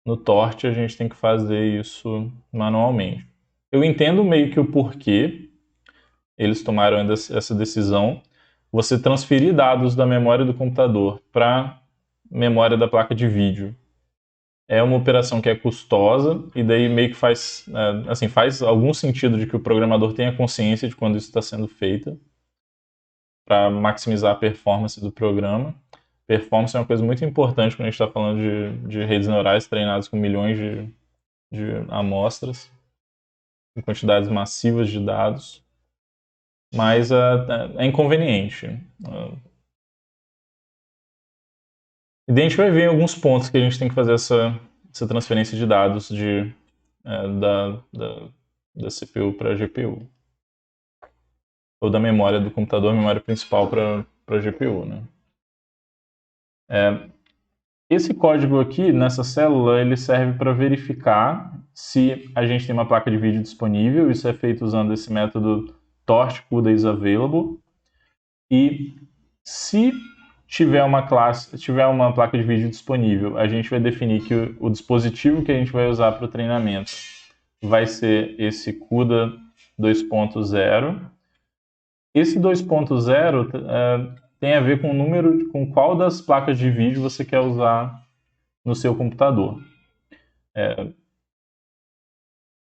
No Torch a gente tem que fazer isso manualmente. Eu entendo meio que o porquê eles tomaram essa decisão. Você transferir dados da memória do computador para memória da placa de vídeo é uma operação que é custosa e daí meio que faz algum sentido de que o programador tenha consciência de quando isso está sendo feito para maximizar a performance do programa. Performance é uma coisa muito importante quando a gente está falando de redes neurais treinadas com milhões de amostras, em quantidades massivas de dados, mas é inconveniente. E daí a gente vai ver em alguns pontos que a gente tem que fazer essa transferência de dados da CPU para a GPU. Ou da memória do computador, a memória principal para a GPU, né? Esse código aqui, nessa célula, ele serve para verificar se a gente tem uma placa de vídeo disponível. Isso é feito usando esse método torch CUDA is available. E se tiver uma placa de vídeo disponível, a gente vai definir que o dispositivo que a gente vai usar para o treinamento vai ser esse CUDA 2.0. Esse 2.0 tem a ver com o número, com qual das placas de vídeo você quer usar no seu computador.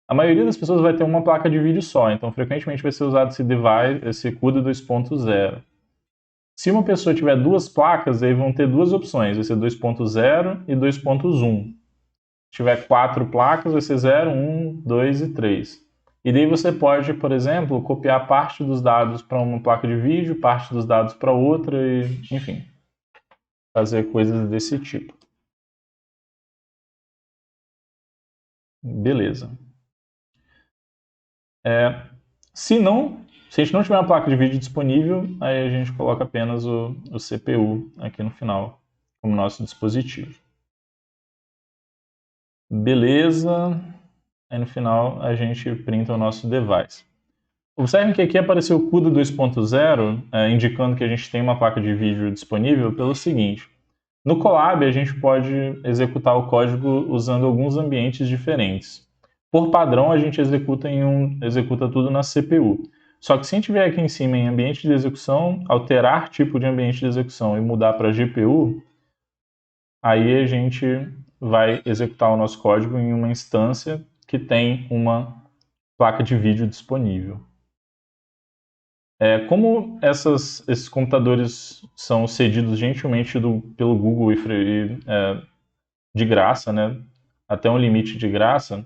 A maioria das pessoas vai ter uma placa de vídeo só, então frequentemente vai ser usado esse CUDA 2.0. Se uma pessoa tiver duas placas, aí vão ter duas opções, vai ser 2.0 e 2.1. Se tiver 4 placas, vai ser 0, 1, 2 e 3. E daí você pode, por exemplo, copiar parte dos dados para uma placa de vídeo, parte dos dados para outra, e, enfim, fazer coisas desse tipo. Beleza. Se a gente não tiver uma placa de vídeo disponível, aí a gente coloca apenas o CPU aqui no final, como nosso dispositivo. Beleza. Aí no final a gente printa o nosso device. Observem que aqui apareceu o CUDA 2.0, indicando que a gente tem uma placa de vídeo disponível pelo seguinte. No Colab a gente pode executar o código usando alguns ambientes diferentes. Por padrão a gente executa tudo na CPU. Só que se a gente vier aqui em cima em ambiente de execução, alterar tipo de ambiente de execução e mudar para GPU, aí a gente vai executar o nosso código em uma instância que tem uma placa de vídeo disponível. Como esses computadores são cedidos gentilmente pelo Google de graça, né, até um limite de graça,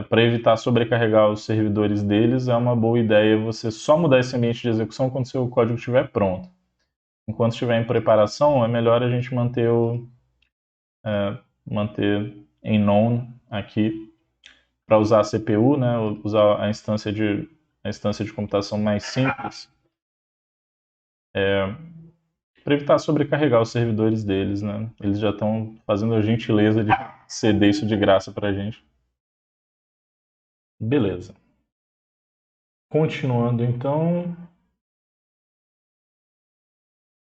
para evitar sobrecarregar os servidores deles, é uma boa ideia você só mudar esse ambiente de execução quando seu código estiver pronto. Enquanto estiver em preparação, é melhor a gente manter em known aqui para usar a CPU, né, usar a instância de computação mais simples, para evitar sobrecarregar os servidores deles, né? Eles já estão fazendo a gentileza de ceder isso de graça para a gente. Beleza. Continuando então,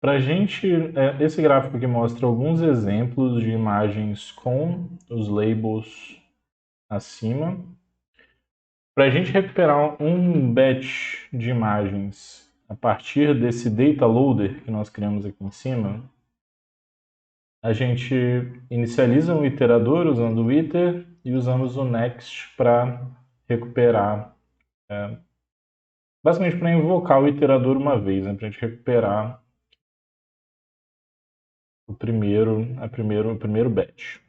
para gente, esse gráfico aqui mostra alguns exemplos de imagens com os labels acima. Para a gente recuperar um batch de imagens a partir desse data loader que nós criamos aqui em cima, a gente inicializa um iterador usando o iter e usamos o next para recuperar, basicamente para invocar o iterador uma vez, né, para a gente recuperar o primeiro batch.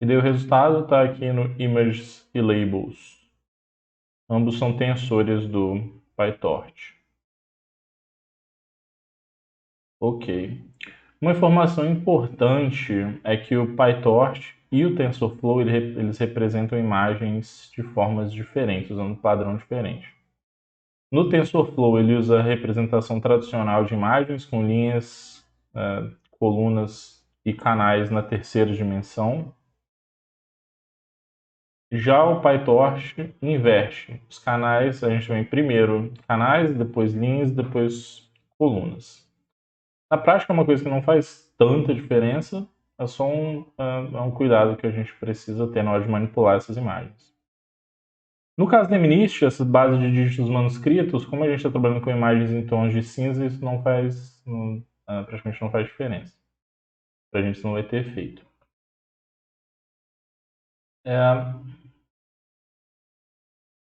E daí o resultado está aqui no images e labels. Ambos são tensores do PyTorch. Ok. Uma informação importante é que o PyTorch e o TensorFlow eles representam imagens de formas diferentes, usando um padrão diferente. No TensorFlow ele usa a representação tradicional de imagens com linhas, colunas e canais na terceira dimensão. Já o PyTorch inverte. Os canais, a gente vem primeiro canais, depois linhas, depois colunas. Na prática é uma coisa que não faz tanta diferença, é só um cuidado que a gente precisa ter na hora de manipular essas imagens. No caso da MNIST, essa base de dígitos manuscritos, como a gente está trabalhando com imagens em tons de cinza, isso praticamente não faz diferença. Para a gente isso não vai ter efeito.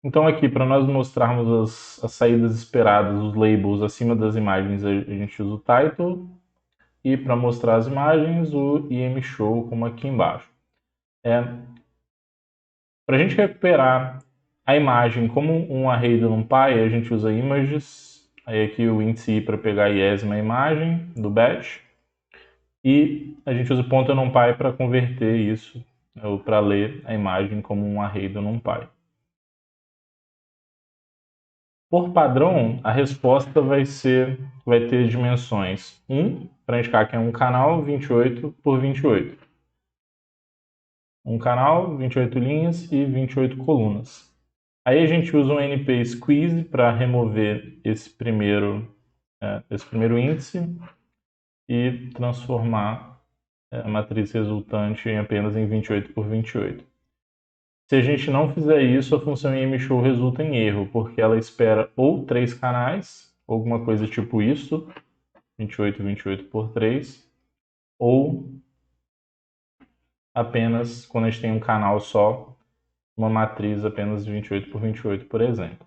Então aqui, para nós mostrarmos as saídas esperadas, os labels acima das imagens, a gente usa o title. E para mostrar as imagens, o IMShow, como aqui embaixo. Para a gente recuperar a imagem como um array do NumPy, a gente usa images, aí aqui o índice para pegar a iésima imagem do batch, e a gente usa o ponto NumPy para converter isso, ou para ler a imagem como um array do NumPy. Por padrão, a resposta vai ter dimensões 1, para indicar que é um canal 28 por 28. Um canal, 28 linhas e 28 colunas. Aí a gente usa um NP Squeeze para remover esse primeiro índice e transformar a matriz resultante apenas em 28 por 28. Se a gente não fizer isso, a função IMShow resulta em erro, porque ela espera ou 3 canais, alguma coisa tipo isso, 28, 28 por 3, ou apenas, quando a gente tem um canal só, uma matriz apenas de 28 por 28, por exemplo.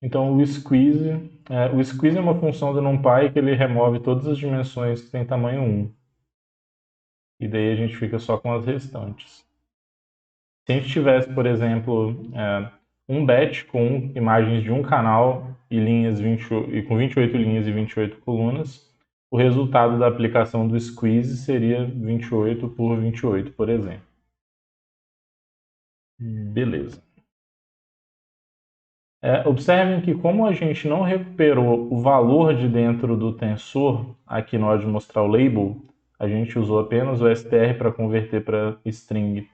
Então o squeeze é uma função do NumPy que ele remove todas as dimensões que tem tamanho 1. E daí a gente fica só com as restantes. Se a gente tivesse, por exemplo, um batch com imagens de um canal e com 28 linhas e 28 colunas, o resultado da aplicação do squeeze seria 28 por 28, por exemplo. Beleza. Observem que como a gente não recuperou o valor de dentro do tensor, aqui na hora de mostrar o label, a gente usou apenas o str para converter para string.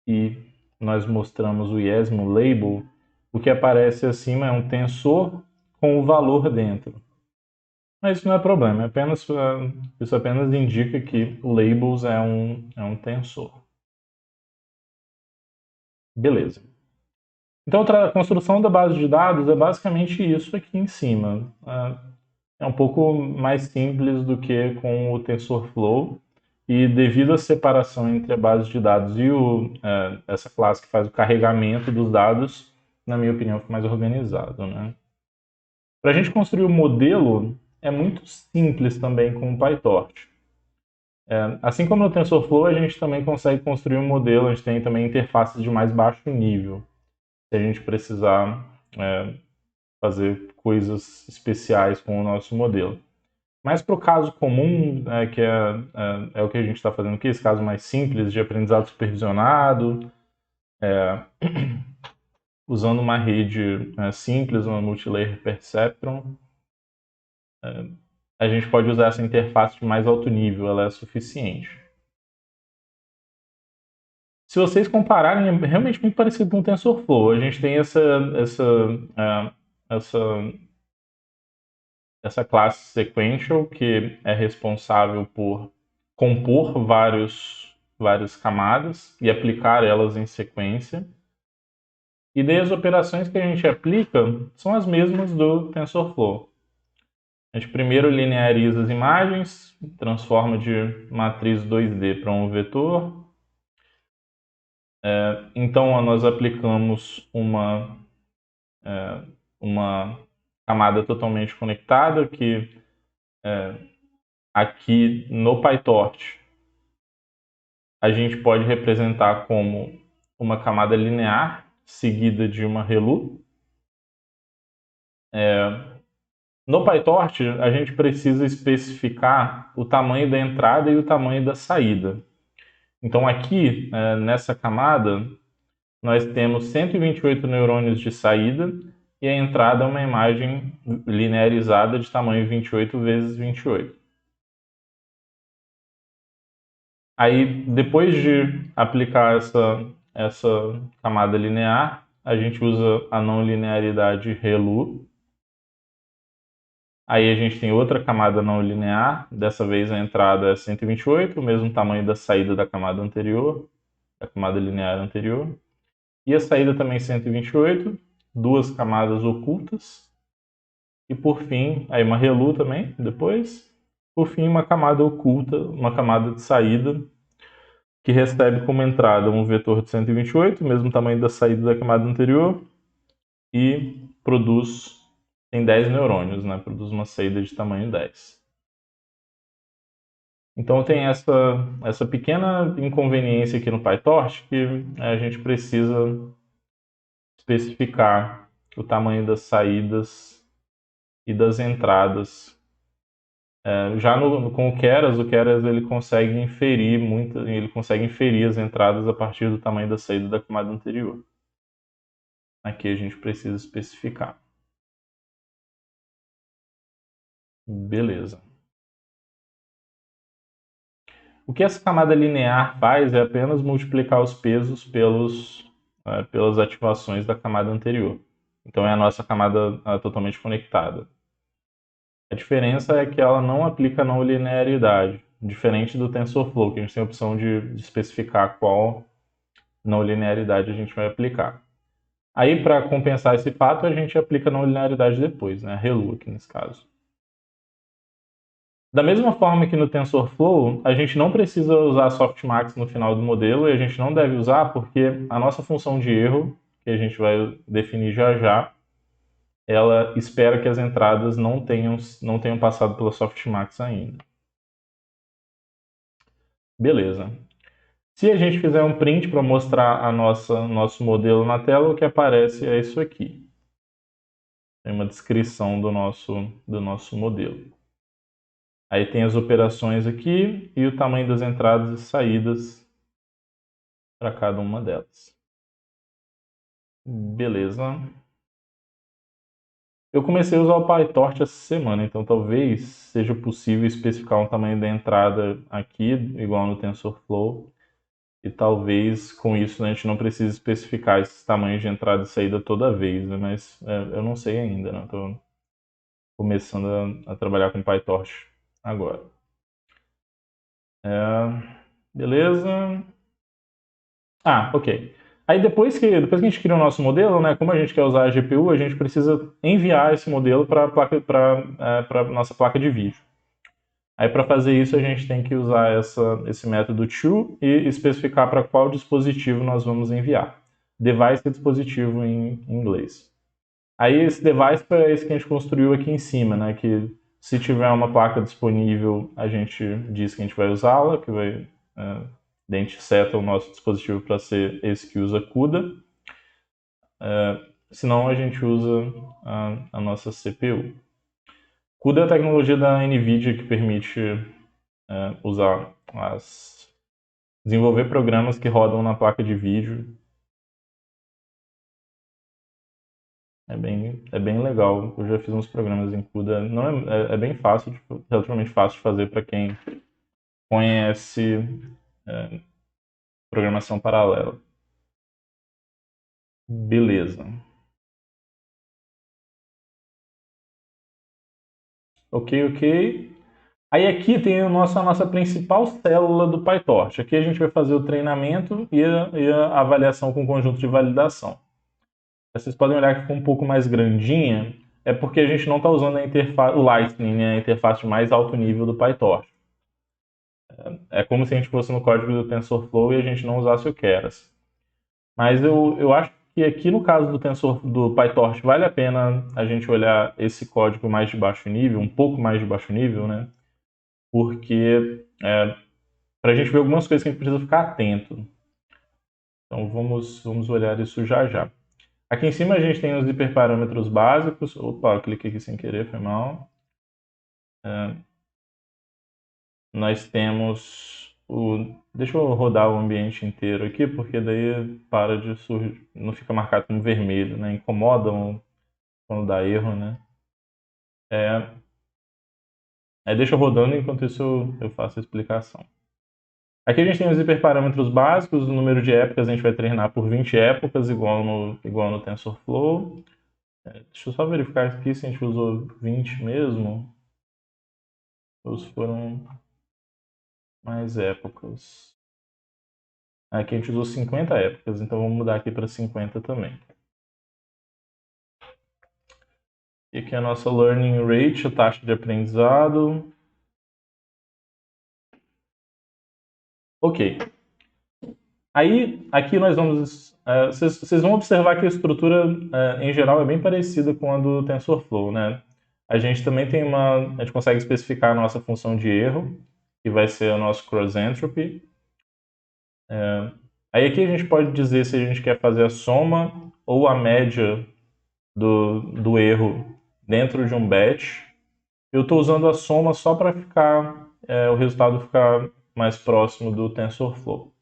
E nós mostramos o iésimo label, o que aparece acima é um tensor com o valor dentro. Mas isso não é problema, isso apenas indica que o labels é um tensor. Beleza. Então, a construção da base de dados é basicamente isso aqui em cima. É um pouco mais simples do que com o TensorFlow, e devido à separação entre a base de dados e essa classe que faz o carregamento dos dados, na minha opinião, fica mais organizado, né? Para a gente construir o modelo, é muito simples também com o PyTorch. Assim como no TensorFlow, a gente também consegue construir um modelo, a gente tem também interfaces de mais baixo nível, se a gente precisar fazer coisas especiais com o nosso modelo. Mas para o caso comum, que é o que a gente está fazendo aqui, esse caso mais simples de aprendizado supervisionado, usando uma rede simples, uma multilayer perceptron, a gente pode usar essa interface de mais alto nível, ela é suficiente. Se vocês compararem, é realmente muito parecido com o TensorFlow. A gente tem essa classe sequential, que é responsável por compor várias camadas e aplicar elas em sequência. E daí as operações que a gente aplica são as mesmas do TensorFlow. A gente primeiro lineariza as imagens, transforma de matriz 2D para um vetor. Então nós aplicamos uma camada totalmente conectada, que aqui no PyTorch a gente pode representar como uma camada linear seguida de uma ReLU. No PyTorch, a gente precisa especificar o tamanho da entrada e o tamanho da saída. Então aqui, nessa camada, nós temos 128 neurônios de saída e a entrada é uma imagem linearizada de tamanho 28 vezes 28. Aí, depois de aplicar essa camada linear, a gente usa a não linearidade ReLU. Aí a gente tem outra camada não linear, dessa vez a entrada é 128, o mesmo tamanho da saída da camada anterior, da camada linear anterior. E a saída também 128, duas camadas ocultas. E por fim, aí uma ReLU também, depois. Por fim, uma camada oculta, uma camada de saída, que recebe como entrada um vetor de 128, o mesmo tamanho da saída da camada anterior, e tem 10 neurônios, né? Produz uma saída de tamanho 10. Então tem essa pequena inconveniência aqui no PyTorch, que a gente precisa especificar o tamanho das saídas e das entradas. Já com o Keras ele consegue inferir as entradas a partir do tamanho da saída da camada anterior. Aqui a gente precisa especificar. Beleza. O que essa camada linear faz é apenas multiplicar os pesos pelas ativações da camada anterior. Então é a nossa camada totalmente conectada. A diferença é que ela não aplica não linearidade, diferente do TensorFlow, que a gente tem a opção de especificar qual não linearidade a gente vai aplicar. Aí, para compensar esse fato, a gente aplica não linearidade depois, né? A ReLU aqui nesse caso. Da mesma forma que no TensorFlow, a gente não precisa usar softmax no final do modelo, e a gente não deve usar porque a nossa função de erro, que a gente vai definir já já, ela espera que as entradas não tenham passado pela softmax ainda. Beleza. Se a gente fizer um print para mostrar nosso modelo na tela, o que aparece é isso aqui. Tem uma descrição do nosso modelo. Aí tem as operações aqui e o tamanho das entradas e saídas para cada uma delas. Beleza. Eu comecei a usar o PyTorch essa semana, então talvez seja possível especificar um tamanho da entrada aqui, igual no TensorFlow, e talvez com isso a gente não precise especificar esses tamanhos de entrada e saída toda vez, né? Mas eu não sei ainda, né? Estou começando a trabalhar com PyTorch agora. Beleza. Ok. Aí depois que a gente cria o nosso modelo, né, como a gente quer usar a GPU, a gente precisa enviar esse modelo para a nossa placa de vídeo. Aí para fazer isso a gente tem que usar esse método to e especificar para qual dispositivo nós vamos enviar. Device é dispositivo em inglês. Aí esse device é esse que a gente construiu aqui em cima, né, que se tiver uma placa disponível a gente diz que a gente vai usá-la, que vai a gente seta o nosso dispositivo para ser esse que usa CUDA. Senão a gente usa a nossa CPU. CUDA é a tecnologia da NVIDIA que permite desenvolver programas que rodam na placa de vídeo. É bem legal. Eu já fiz uns programas em CUDA. Não é bem fácil, relativamente fácil de fazer para quem conhece programação paralela. Beleza. Ok. Aí aqui tem a nossa principal célula do PyTorch. Aqui a gente vai fazer o treinamento e a avaliação com o conjunto de validação. Vocês podem olhar que ficou um pouco mais grandinha, é porque a gente não está usando a interface, o Lightning, né, a interface de mais alto nível do PyTorch. É como se a gente fosse no código do TensorFlow e a gente não usasse o Keras. Mas eu acho que aqui no caso do PyTorch vale a pena a gente olhar esse código mais de baixo nível, um pouco mais de baixo nível, né? Porque para a gente ver algumas coisas que a gente precisa ficar atento. Então vamos olhar isso já já. Aqui em cima a gente tem os hiperparâmetros básicos. Opa, eu cliquei aqui sem querer, foi mal. Nós temos o... Deixa eu rodar o ambiente inteiro aqui, porque daí para de surgir, não fica marcado como vermelho, né? Incomoda quando dá erro, né? Deixa eu rodando, enquanto isso eu faço a explicação. Aqui a gente tem os hiperparâmetros básicos, o número de épocas a gente vai treinar por 20 épocas, igual no TensorFlow. Deixa eu só verificar aqui se a gente usou 20 mesmo, ou se foram mais épocas. Aqui a gente usou 50 épocas, então vamos mudar aqui para 50 também. E aqui é a nossa learning rate, a taxa de aprendizado. Ok. Aí, aqui nós vamos... Vocês vão observar que a estrutura, em geral, é bem parecida com a do TensorFlow, né? A gente também tem a gente consegue especificar a nossa função de erro, que vai ser o nosso cross entropy. Aí aqui a gente pode dizer se a gente quer fazer a soma ou a média do erro dentro de um batch. Eu estou usando a soma só para ficar o resultado ficar mais próximo do TensorFlow.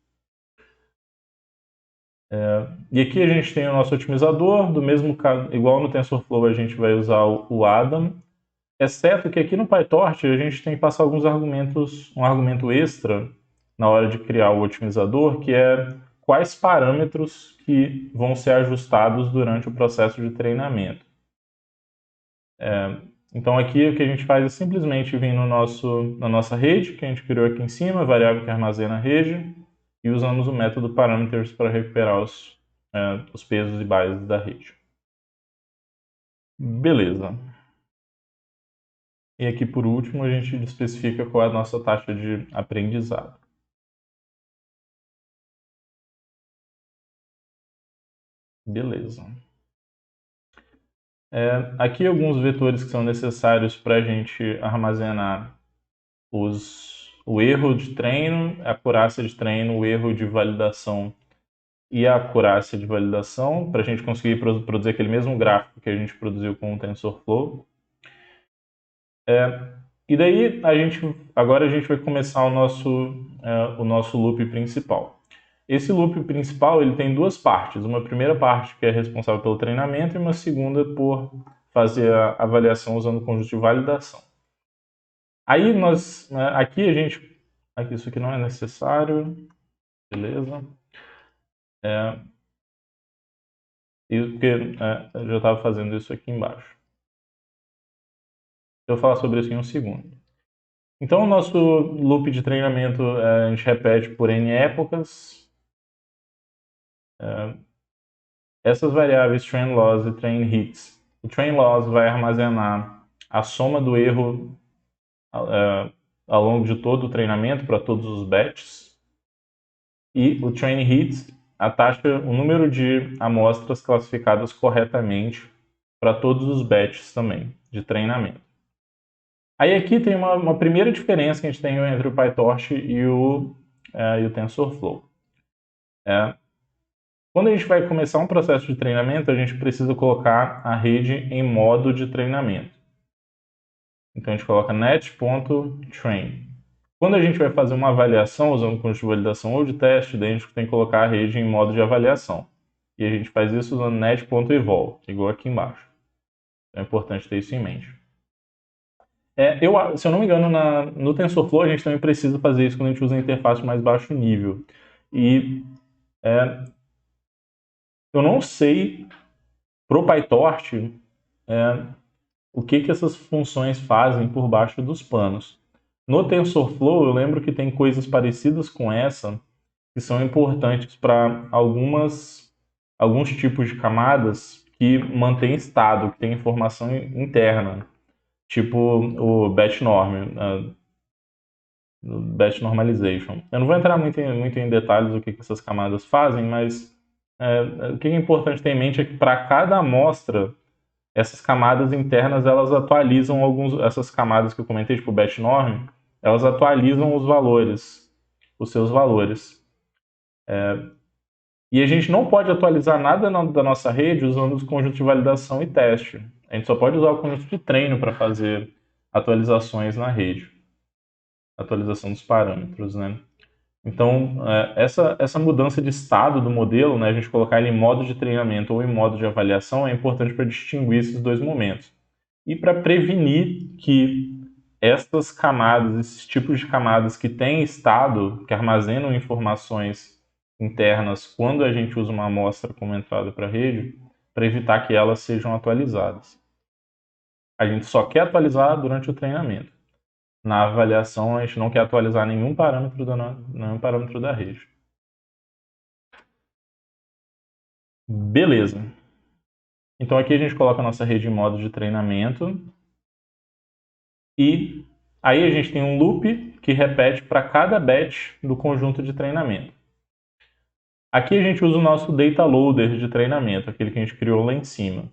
E aqui a gente tem o nosso otimizador, do mesmo igual no TensorFlow a gente vai usar o Adam, exceto que aqui no PyTorch a gente tem que passar alguns argumentos, um argumento extra na hora de criar o otimizador, que é quais parâmetros que vão ser ajustados durante o processo de treinamento. Então aqui o que a gente faz é simplesmente vir na nossa rede, que a gente criou aqui em cima, variável que armazena a rede, e usamos o método parameters para recuperar os pesos e bases da rede. Beleza. E aqui por último a gente especifica qual é a nossa taxa de aprendizado. Beleza. Aqui alguns vetores que são necessários para a gente armazenar o erro de treino, a acurácia de treino, o erro de validação e a acurácia de validação, para a gente conseguir produzir aquele mesmo gráfico que a gente produziu com o TensorFlow. E daí agora a gente vai começar o nosso loop principal. Esse loop principal ele tem duas partes. Uma primeira parte que é responsável pelo treinamento e uma segunda por fazer a avaliação usando o conjunto de validação. Aí aqui isso aqui não é necessário, beleza? Porque eu já estava fazendo isso aqui embaixo. Eu vou falar sobre isso em um segundo. Então o nosso loop de treinamento a gente repete por n épocas. essas variáveis train loss e train hits. O train loss vai armazenar a soma do erro ao longo de todo o treinamento para todos os batches. E o train hits, a taxa, o número de amostras classificadas corretamente para todos os batches também de treinamento. Aí aqui tem uma primeira diferença que a gente tem entre o PyTorch e o TensorFlow. Quando a gente vai começar um processo de treinamento, a gente precisa colocar a rede em modo de treinamento. Então a gente coloca net.train. Quando a gente vai fazer uma avaliação usando conjunto de validação ou de teste, daí a gente tem que colocar a rede em modo de avaliação. E a gente faz isso usando net.evolve, igual aqui embaixo. Então é importante ter isso em mente. Se eu não me engano, no TensorFlow a gente também precisa fazer isso quando a gente usa a interface de mais baixo nível. E eu não sei, pro PyTorch, o que essas funções fazem por baixo dos panos. No TensorFlow, eu lembro que tem coisas parecidas com essa, que são importantes para alguns tipos de camadas que mantêm estado, que tem informação interna, tipo o batch norm, batch normalization. Eu não vou entrar muito em detalhes do que essas camadas fazem, mas o que é importante ter em mente é que para cada amostra, essas camadas internas, elas atualizam essas camadas que eu comentei, tipo batch norm, elas atualizam os seus valores. E a gente não pode atualizar nada da nossa rede usando os conjuntos de validação e teste. A gente só pode usar o conjunto de treino para fazer atualizações na rede. Atualização dos parâmetros, né? Então, essa mudança de estado do modelo, né, a gente colocar ele em modo de treinamento ou em modo de avaliação, é importante para distinguir esses dois momentos. E para prevenir que essas camadas, esses tipos de camadas que têm estado, que armazenam informações internas quando a gente usa uma amostra como entrada para a rede, para evitar que elas sejam atualizadas. A gente só quer atualizar durante o treinamento. Na avaliação, a gente não quer atualizar nenhum parâmetro da rede. Beleza. Então aqui a gente coloca a nossa rede em modo de treinamento. E aí a gente tem um loop que repete para cada batch do conjunto de treinamento. Aqui a gente usa o nosso data loader de treinamento, aquele que a gente criou lá em cima.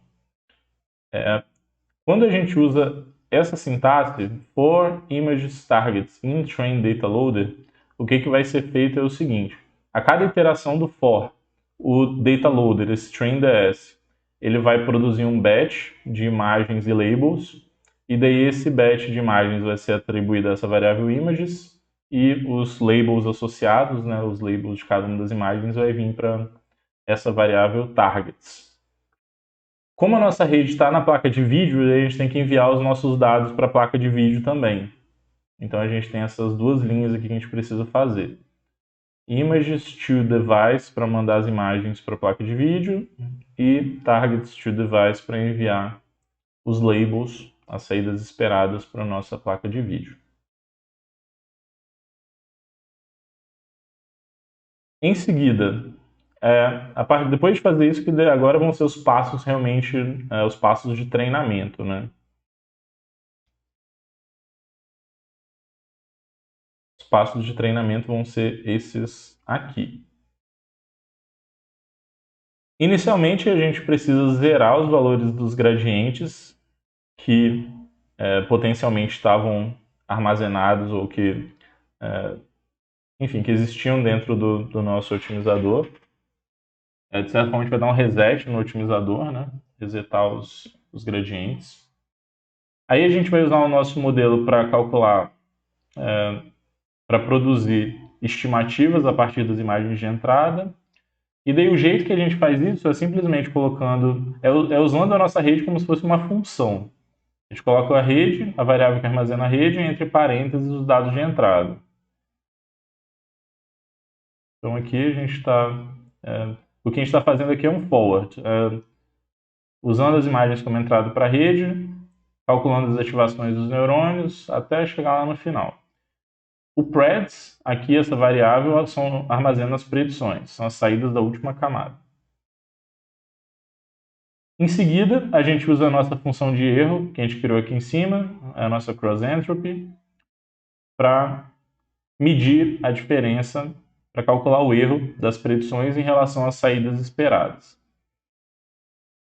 Quando a gente usa essa sintaxe, for images targets in train data loader, o que vai ser feito é o seguinte: a cada iteração do for, o data loader, esse train.ds, ele vai produzir um batch de imagens e labels, e daí esse batch de imagens vai ser atribuído a essa variável images, e os labels associados, né, os labels de cada uma das imagens, vai vir para essa variável targets. Como a nossa rede está na placa de vídeo, a gente tem que enviar os nossos dados para a placa de vídeo também. Então a gente tem essas duas linhas aqui que a gente precisa fazer. Images to device para mandar as imagens para a placa de vídeo e targets to device para enviar os labels, as saídas esperadas para a nossa placa de vídeo. Em seguida, depois de fazer isso, que agora vão ser os passos realmente, os passos de treinamento, né? Os passos de treinamento vão ser esses aqui. Inicialmente, a gente precisa zerar os valores dos gradientes que potencialmente estavam armazenados ou que, enfim, que existiam dentro do nosso otimizador. De certa forma, a gente vai dar um reset no otimizador, né? Resetar os gradientes. Aí a gente vai usar o nosso modelo para calcular, para produzir estimativas a partir das imagens de entrada. E daí o jeito que a gente faz isso é simplesmente colocando, usando a nossa rede como se fosse uma função. A gente coloca a rede, a variável que armazena a rede, entre parênteses os dados de entrada. Então aqui a gente está, o que a gente está fazendo aqui é um forward, usando as imagens como entrada para a rede, calculando as ativações dos neurônios, até chegar lá no final. O preds, aqui essa variável, armazena as predições, são as saídas da última camada. Em seguida, a gente usa a nossa função de erro, que a gente criou aqui em cima, a nossa cross entropy, para medir a diferença, para calcular o erro das predições em relação às saídas esperadas.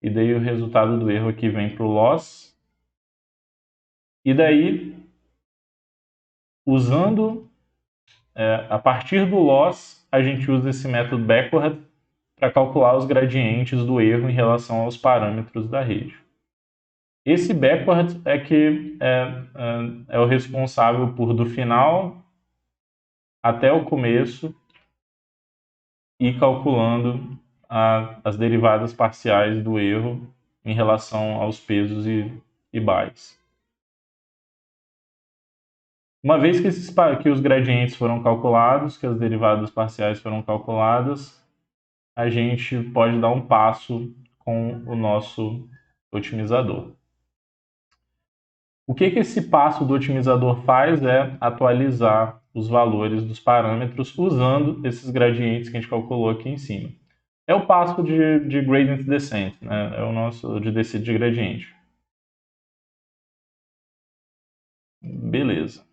E daí o resultado do erro aqui vem para o loss. E daí, a partir do loss, a gente usa esse método backward para calcular os gradientes do erro em relação aos parâmetros da rede. Esse backward é que é o responsável por, do final até o começo, ir calculando as derivadas parciais do erro em relação aos pesos e bytes. Uma vez que os gradientes foram calculados, que as derivadas parciais foram calculadas, a gente pode dar um passo com o nosso otimizador. O que esse passo do otimizador faz é atualizar os valores dos parâmetros usando esses gradientes que a gente calculou aqui em cima. É o passo de gradient descent, né? É o nosso de descida de gradiente. Beleza.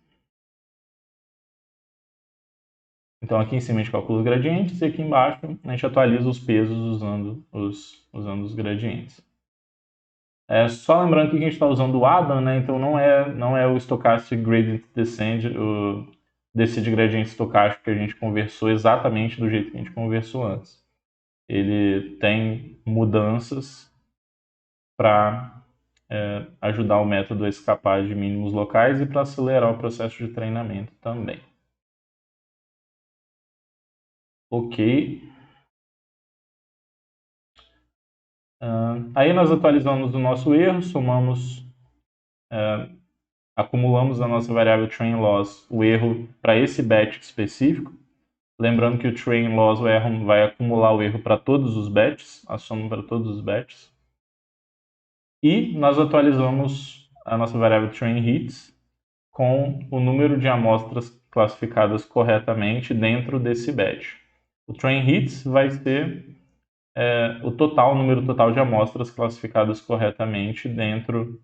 Então aqui em cima a gente calcula os gradientes e aqui embaixo a gente atualiza os pesos usando os gradientes. Só lembrando que a gente está usando o Adam, né? Então não é o Stochastic Gradient Descent, o descida de gradiente estocástico que a gente conversou exatamente do jeito que a gente conversou antes. Ele tem mudanças para ajudar o método a escapar de mínimos locais e para acelerar o processo de treinamento também. Ok. Aí nós atualizamos o nosso erro, acumulamos a nossa variável train loss, o erro para esse batch específico. Lembrando que o train loss, o erro, vai acumular o erro para todos os batches, a soma para todos os batches. E nós atualizamos a nossa variável train hits com o número de amostras classificadas corretamente dentro desse batch. O train hits vai ser o número total de amostras classificadas corretamente dentro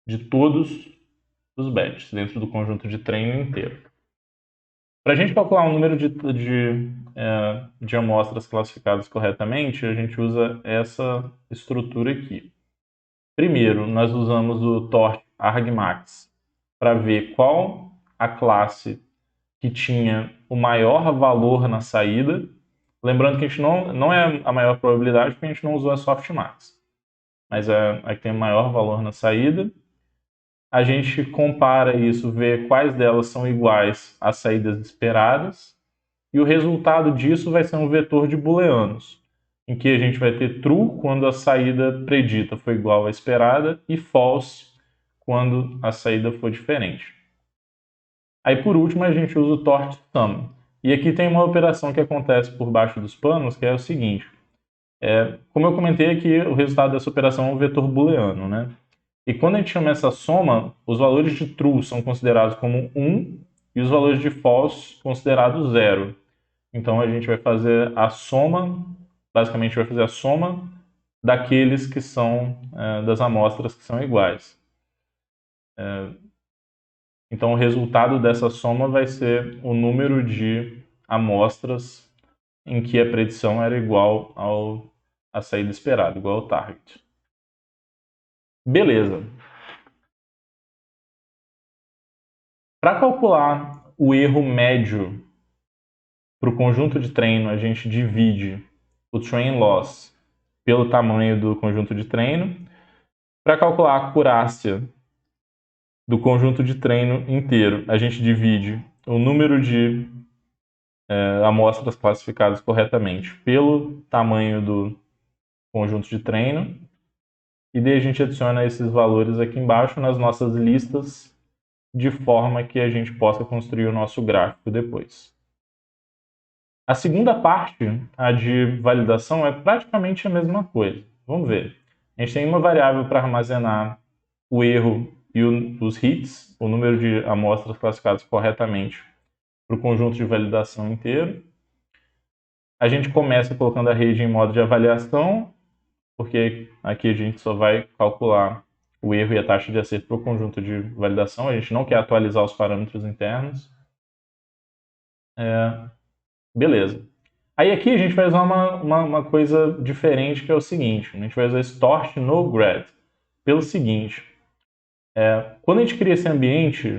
de todos os batches, dentro do conjunto de treino inteiro. Para a gente calcular o número de amostras classificadas corretamente, a gente usa essa estrutura aqui. Primeiro, nós usamos o torque argmax para ver qual a classe que tinha o maior valor na saída. Lembrando que a gente não é a maior probabilidade porque a gente não usou a softmax, mas é a que tem o maior valor na saída. A gente compara isso, vê quais delas são iguais às saídas esperadas, e o resultado disso vai ser um vetor de booleanos, em que a gente vai ter true quando a saída predita foi igual à esperada e false quando a saída for diferente. Aí por último a gente usa o torque sum. E aqui tem uma operação que acontece por baixo dos panos, que é o seguinte. Como eu comentei aqui, o resultado dessa operação é um vetor booleano, né? E quando a gente chama essa soma, os valores de true são considerados como 1 e os valores de false considerados 0. Então a gente vai fazer a soma, basicamente vai fazer a soma daqueles que são, das amostras que são iguais. Então o resultado dessa soma vai ser o número de amostras em que a predição era igual à saída esperada, igual ao target. Beleza. Para calcular o erro médio para o conjunto de treino, a gente divide o train loss pelo tamanho do conjunto de treino. Para calcular a acurácia do conjunto de treino inteiro, a gente divide o número de amostras classificadas corretamente pelo tamanho do conjunto de treino. E daí a gente adiciona esses valores aqui embaixo nas nossas listas, de forma que a gente possa construir o nosso gráfico depois. A segunda parte, a de validação, é praticamente a mesma coisa. Vamos ver. A gente tem uma variável para armazenar o erro e os hits, o número de amostras classificadas corretamente para o conjunto de validação inteiro. A gente começa colocando a rede em modo de avaliação, porque aqui a gente só vai calcular o erro e a taxa de acerto para o conjunto de validação. A gente não quer atualizar os parâmetros internos. Beleza. Aí aqui a gente vai usar uma coisa diferente, que é o seguinte. A gente vai usar esse torch no grad. Pelo seguinte, quando a gente cria esse ambiente,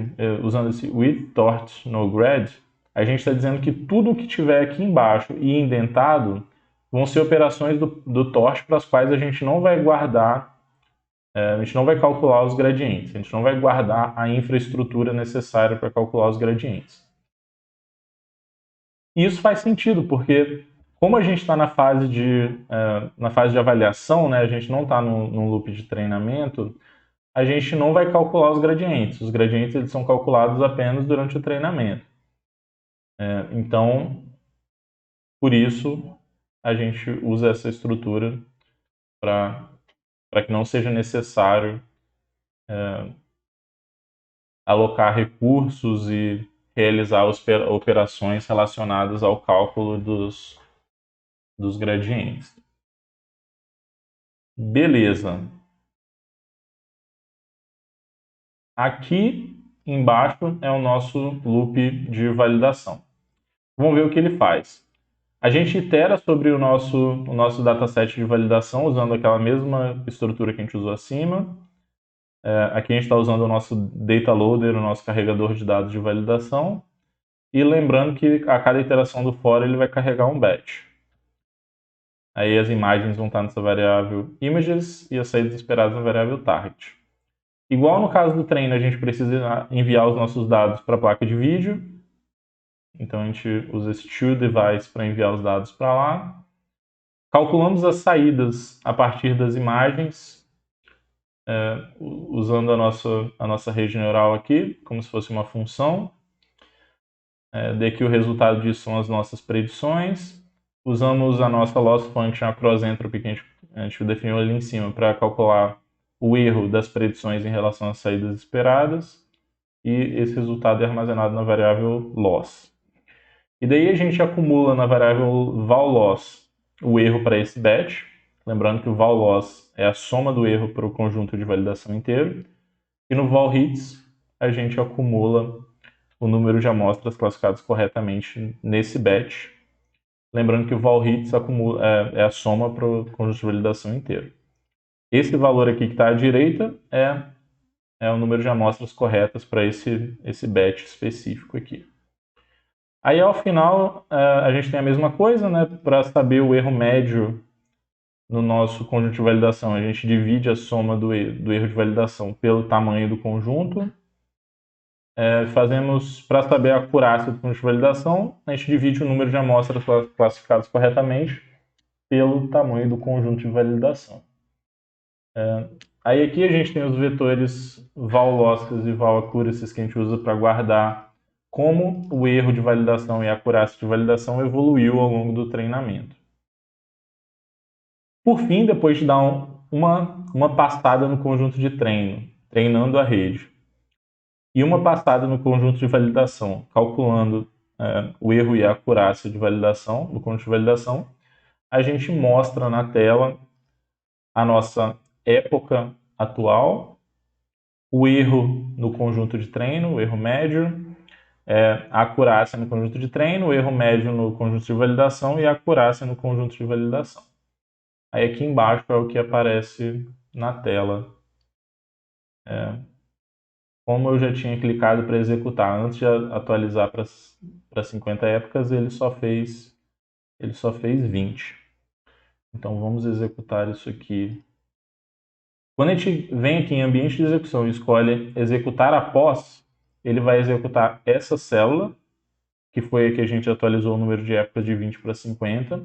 usando esse with torch no grad, a gente está dizendo que tudo que tiver aqui embaixo e indentado vão ser operações do torch para as quais a gente não vai guardar, a gente não vai calcular os gradientes, a gente não vai guardar a infraestrutura necessária para calcular os gradientes. E isso faz sentido, porque como a gente está na fase de avaliação, né, a gente não está num loop de treinamento, a gente não vai calcular os gradientes. Os gradientes eles são calculados apenas durante o treinamento. Então, por isso, a gente usa essa estrutura para que não seja necessário alocar recursos e realizar operações relacionadas ao cálculo dos gradientes. Beleza. Aqui embaixo é o nosso loop de validação. Vamos ver o que ele faz. A gente itera sobre o nosso dataset de validação usando aquela mesma estrutura que a gente usou acima. Aqui a gente está usando o nosso data loader, o nosso carregador de dados de validação. E lembrando que a cada iteração do for ele vai carregar um batch. Aí as imagens vão estar nessa variável images e as saídas esperadas na variável target. Igual no caso do treino, a gente precisa enviar os nossos dados para a placa de vídeo. Então a gente usa esse toDevice para enviar os dados para lá. Calculamos as saídas a partir das imagens, usando a nossa rede neural aqui, como se fosse uma função. Daqui o resultado disso são as nossas predições. Usamos a nossa loss function across entropy, que a gente definiu ali em cima, para calcular o erro das predições em relação às saídas esperadas. E esse resultado é armazenado na variável loss. E daí a gente acumula na variável valLoss o erro para esse batch. Lembrando que o valLoss é a soma do erro para o conjunto de validação inteiro. E no valHits a gente acumula o número de amostras classificadas corretamente nesse batch. Lembrando que o valHits é a soma para o conjunto de validação inteiro. Esse valor aqui que está à direita é o número de amostras corretas para esse batch específico aqui. Aí, ao final, a gente tem a mesma coisa, né? Para saber o erro médio no nosso conjunto de validação, a gente divide a soma do erro de validação pelo tamanho do conjunto. Fazemos, para saber a acurácia do conjunto de validação, a gente divide o número de amostras classificadas corretamente pelo tamanho do conjunto de validação. Aí aqui a gente tem os vetores val-losses e val-accuracies que a gente usa para guardar como o erro de validação e a acurácia de validação evoluiu ao longo do treinamento. Por fim, depois de dar uma passada no conjunto de treino, treinando a rede, e uma passada no conjunto de validação, calculando o erro e a acurácia de validação, do conjunto de validação, a gente mostra na tela a nossa época atual, o erro no conjunto de treino, o erro médio, a acurácia no conjunto de treino, o erro médio no conjunto de validação e a acurácia no conjunto de validação. Aí aqui embaixo é o que aparece na tela. Como eu já tinha clicado para executar antes de atualizar para 50 épocas, ele só fez 20. Então vamos executar isso aqui. Quando a gente vem aqui em ambiente de execução e escolhe executar após, ele vai executar essa célula, que foi a que a gente atualizou o número de épocas de 20 para 50,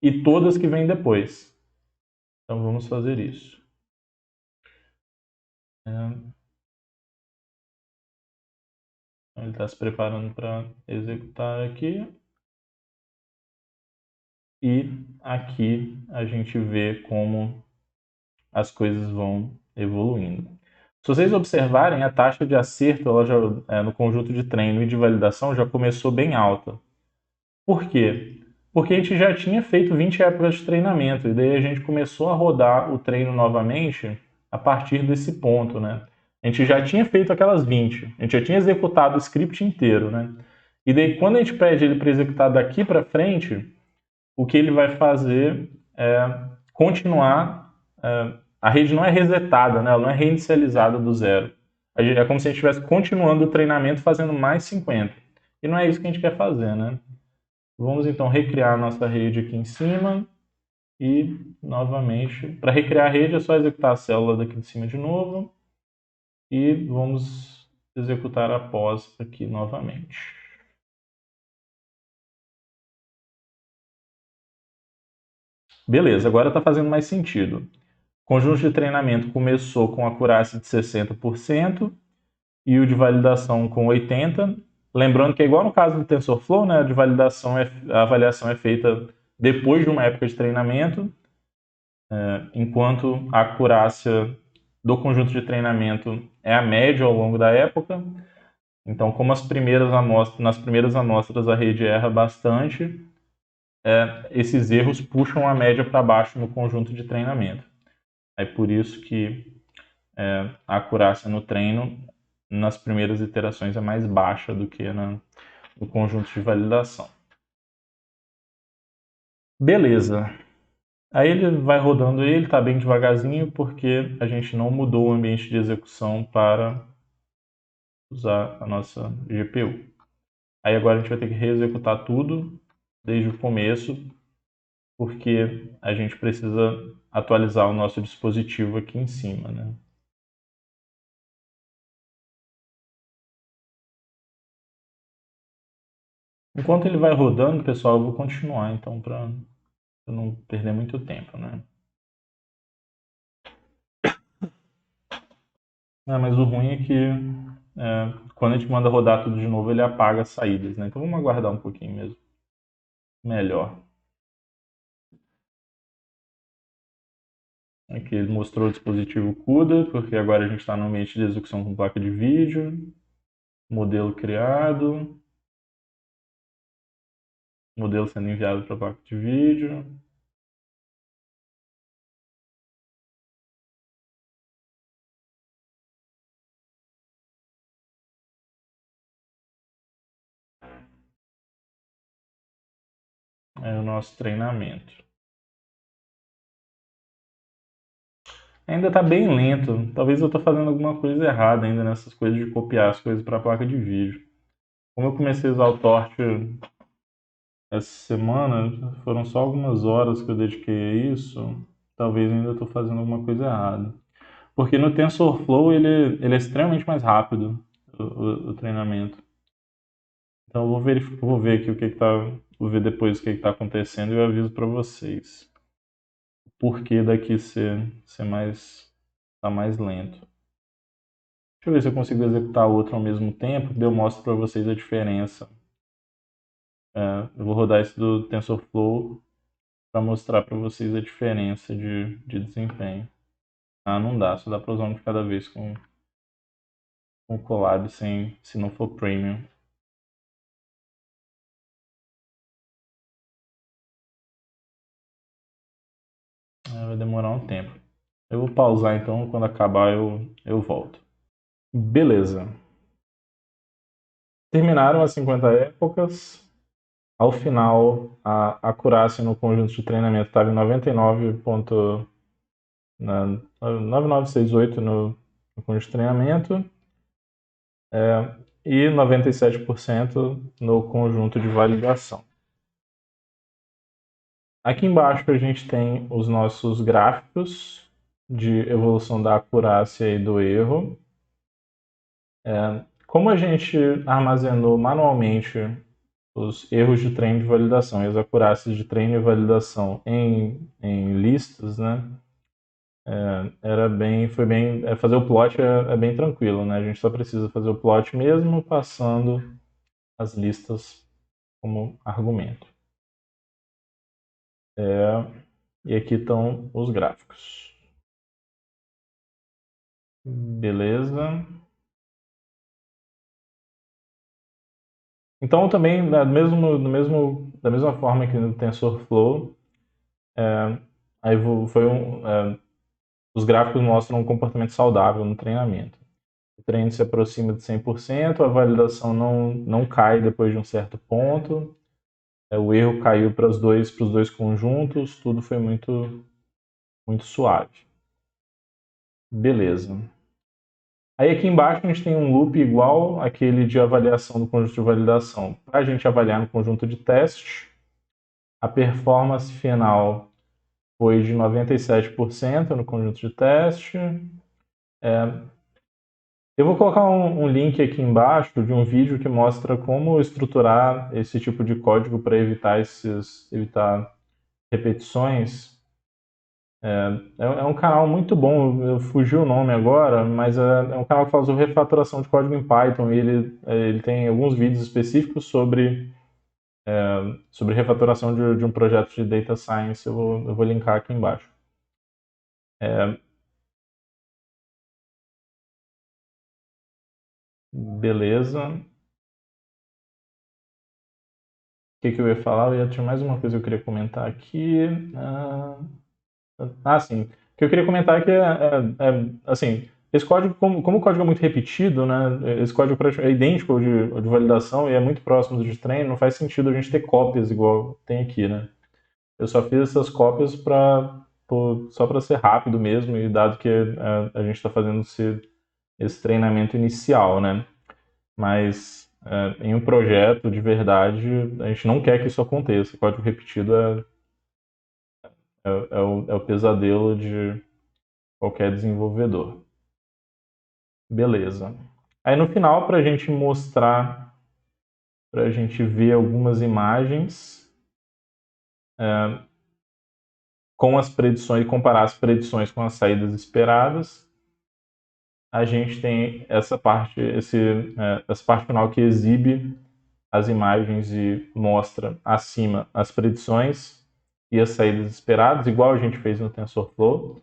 e todas que vêm depois. Então vamos fazer isso. Ele está se preparando para executar aqui. E aqui a gente vê como as coisas vão evoluindo. Se vocês observarem, a taxa de acerto ela já, no conjunto de treino e de validação já começou bem alta. Por quê? Porque a gente já tinha feito 20 épocas de treinamento e daí a gente começou a rodar o treino novamente a partir desse ponto, né? A gente já tinha feito aquelas 20, a gente já tinha executado o script inteiro, né? E daí quando a gente pede ele para executar daqui para frente, o que ele vai fazer é continuar. A rede não é resetada, né? Ela não é reinicializada do zero. É como se a gente estivesse continuando o treinamento fazendo mais 50. E não é isso que a gente quer fazer, né? Vamos então recriar a nossa rede aqui em cima e novamente, para recriar a rede é só executar a célula daqui de cima de novo e vamos executar a pós aqui novamente. Beleza, agora está fazendo mais sentido. O conjunto de treinamento começou com acurácia de 60% e o de validação com 80%. Lembrando que é igual no caso do TensorFlow, né? A avaliação é feita depois de uma época de treinamento, enquanto a acurácia do conjunto de treinamento é a média ao longo da época. Então, como nas primeiras amostras a rede erra bastante, esses erros puxam a média para baixo no conjunto de treinamento. É por isso que a acurácia no treino, nas primeiras iterações, é mais baixa do que no conjunto de validação. Beleza. Aí ele vai rodando ele, está bem devagarzinho, porque a gente não mudou o ambiente de execução para usar a nossa GPU. Aí agora a gente vai ter que reexecutar tudo desde o começo, porque a gente precisa atualizar o nosso dispositivo aqui em cima, né? Enquanto ele vai rodando, pessoal, eu vou continuar, então, para não perder muito tempo, né? Mas o ruim é que quando a gente manda rodar tudo de novo, ele apaga as saídas, né? Então vamos aguardar um pouquinho mesmo. Melhor. Aqui ele mostrou o dispositivo CUDA, porque agora a gente está no ambiente de execução com placa de vídeo. Modelo criado. Modelo sendo enviado para a placa de vídeo. É o nosso treinamento. Ainda está bem lento. Talvez eu estou fazendo alguma coisa errada ainda nessas coisas de copiar as coisas para a placa de vídeo. Como eu comecei a usar o Torch essa semana, foram só algumas horas que eu dediquei a isso. Talvez ainda estou fazendo alguma coisa errada. Porque no TensorFlow ele é extremamente mais rápido, o treinamento. Então eu vou ver aqui o que está. Vou ver depois o que está acontecendo e eu aviso para vocês. Por que daqui ser mais. Tá mais lento. Deixa eu ver se eu consigo executar outro ao mesmo tempo, daí eu mostro para vocês a diferença. Eu vou rodar esse do TensorFlow para mostrar para vocês a diferença de desempenho. Ah, não dá, só dá para usar um de cada vez com o Colab se não for Premium. Vai demorar um tempo. Eu vou pausar então, quando acabar eu volto. Beleza. Terminaram as 50 épocas. Ao final, a acurácia no conjunto de treinamento estava em 99,68 no conjunto de treinamento e 97% no conjunto de validação. Aqui embaixo a gente tem os nossos gráficos de evolução da acurácia e do erro. Como a gente armazenou manualmente os erros de treino e de validação e as acurácias de treino e validação em listas, né? Fazer o plot é bem tranquilo, né? A gente só precisa fazer o plot mesmo passando as listas como argumento. E aqui estão os gráficos. Beleza. Então, também, da mesma forma que no TensorFlow, aí os gráficos mostram um comportamento saudável no treinamento. O treino se aproxima de 100%, a validação não cai depois de um certo ponto, o erro caiu para os dois conjuntos, tudo foi muito, muito suave. Beleza. Aí aqui embaixo a gente tem um loop igual aquele de avaliação do conjunto de validação. Para a gente avaliar no conjunto de teste, a performance final foi de 97% no conjunto de teste. Eu vou colocar um link aqui embaixo de um vídeo que mostra como estruturar esse tipo de código para evitar repetições. É um canal muito bom, eu fugi o nome agora, mas é um canal que fala sobre refatoração de código em Python e ele tem alguns vídeos específicos sobre refatoração de um projeto de Data Science, eu vou linkar aqui embaixo. Beleza. O que eu ia falar? Eu tinha mais uma coisa que eu queria comentar aqui. Sim. O que eu queria comentar é que, assim, esse código, como o código é muito repetido, né, esse código é idêntico ao de validação e é muito próximo do de treino, não faz sentido a gente ter cópias igual tem aqui, né? Eu só fiz essas cópias só para ser rápido mesmo e dado que a gente está fazendo esse treinamento inicial, né? Mas em um projeto de verdade, a gente não quer que isso aconteça. O código repetido é o pesadelo de qualquer desenvolvedor. Beleza. Aí no final, para a gente mostrar, para a gente ver algumas imagens com as predições e comparar as predições com as saídas esperadas, a gente tem essa parte final que exibe as imagens e mostra acima as predições e as saídas esperadas, igual a gente fez no TensorFlow.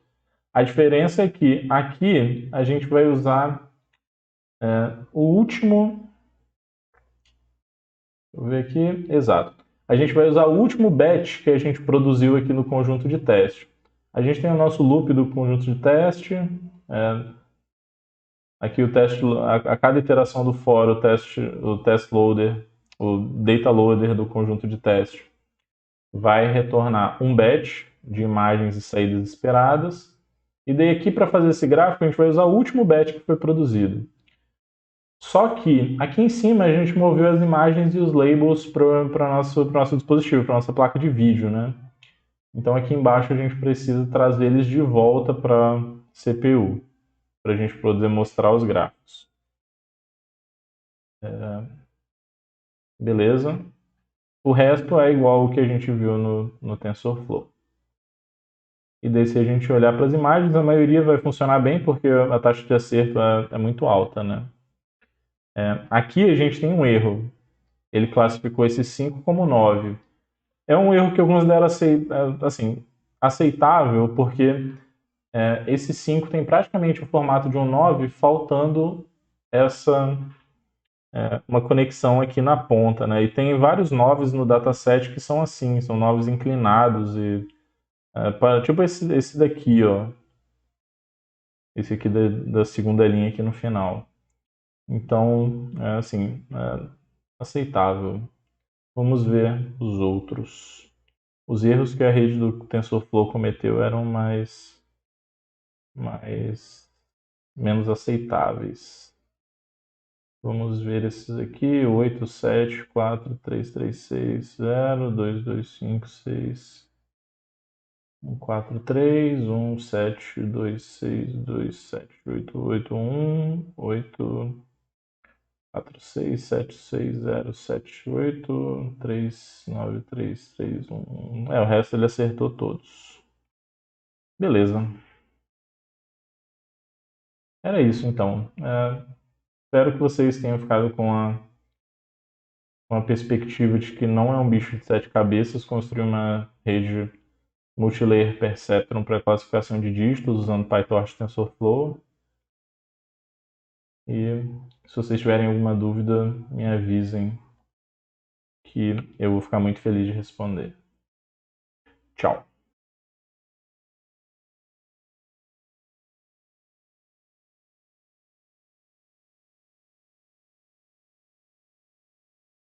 A diferença é que aqui a gente vai usar o último. Deixa eu ver aqui. Exato. A gente vai usar o último batch que a gente produziu aqui no conjunto de teste. A gente tem o nosso loop do conjunto de teste. Aqui o teste, a cada iteração do for, o test loader, o data loader do conjunto de teste vai retornar um batch de imagens e saídas esperadas. E daí aqui para fazer esse gráfico a gente vai usar o último batch que foi produzido. Só que aqui em cima a gente moveu as imagens e os labels para o nosso dispositivo, para nossa placa de vídeo, né? Então aqui embaixo a gente precisa trazer eles de volta para CPU, para a gente poder mostrar os gráficos. Beleza? O resto é igual ao que a gente viu no TensorFlow. E daí se a gente olhar para as imagens, a maioria vai funcionar bem porque a taxa de acerto é muito alta, né? Aqui a gente tem um erro. Ele classificou esses 5 como 9. É um erro que eu considero assim, aceitável, porque esse 5 tem praticamente o formato de um 9, faltando uma conexão aqui na ponta, né? E tem vários 9s no dataset que são assim, são 9s inclinados tipo esse daqui, ó. Esse aqui da segunda linha aqui no final. Então, aceitável. Vamos ver os outros. Os erros que a rede do TensorFlow cometeu eram menos aceitáveis. Vamos ver esses aqui: 8, 7, 4, 3, 3, 6, 0, 2, 2, 5, 6, 1, 4, 3, 1, 7, 2, 6, 2, 7, 8, 8, 1, 8, 4, 6, 7, 6, 0, 7, 8, 3, 9, 3, 3, 1. O resto ele acertou todos. Beleza. Era isso então. Espero que vocês tenham ficado com uma perspectiva de que não é um bicho de 7 cabeças construir uma rede multilayer perceptron para classificação de dígitos usando PyTorch TensorFlow. E se vocês tiverem alguma dúvida, me avisem que eu vou ficar muito feliz de responder. Tchau!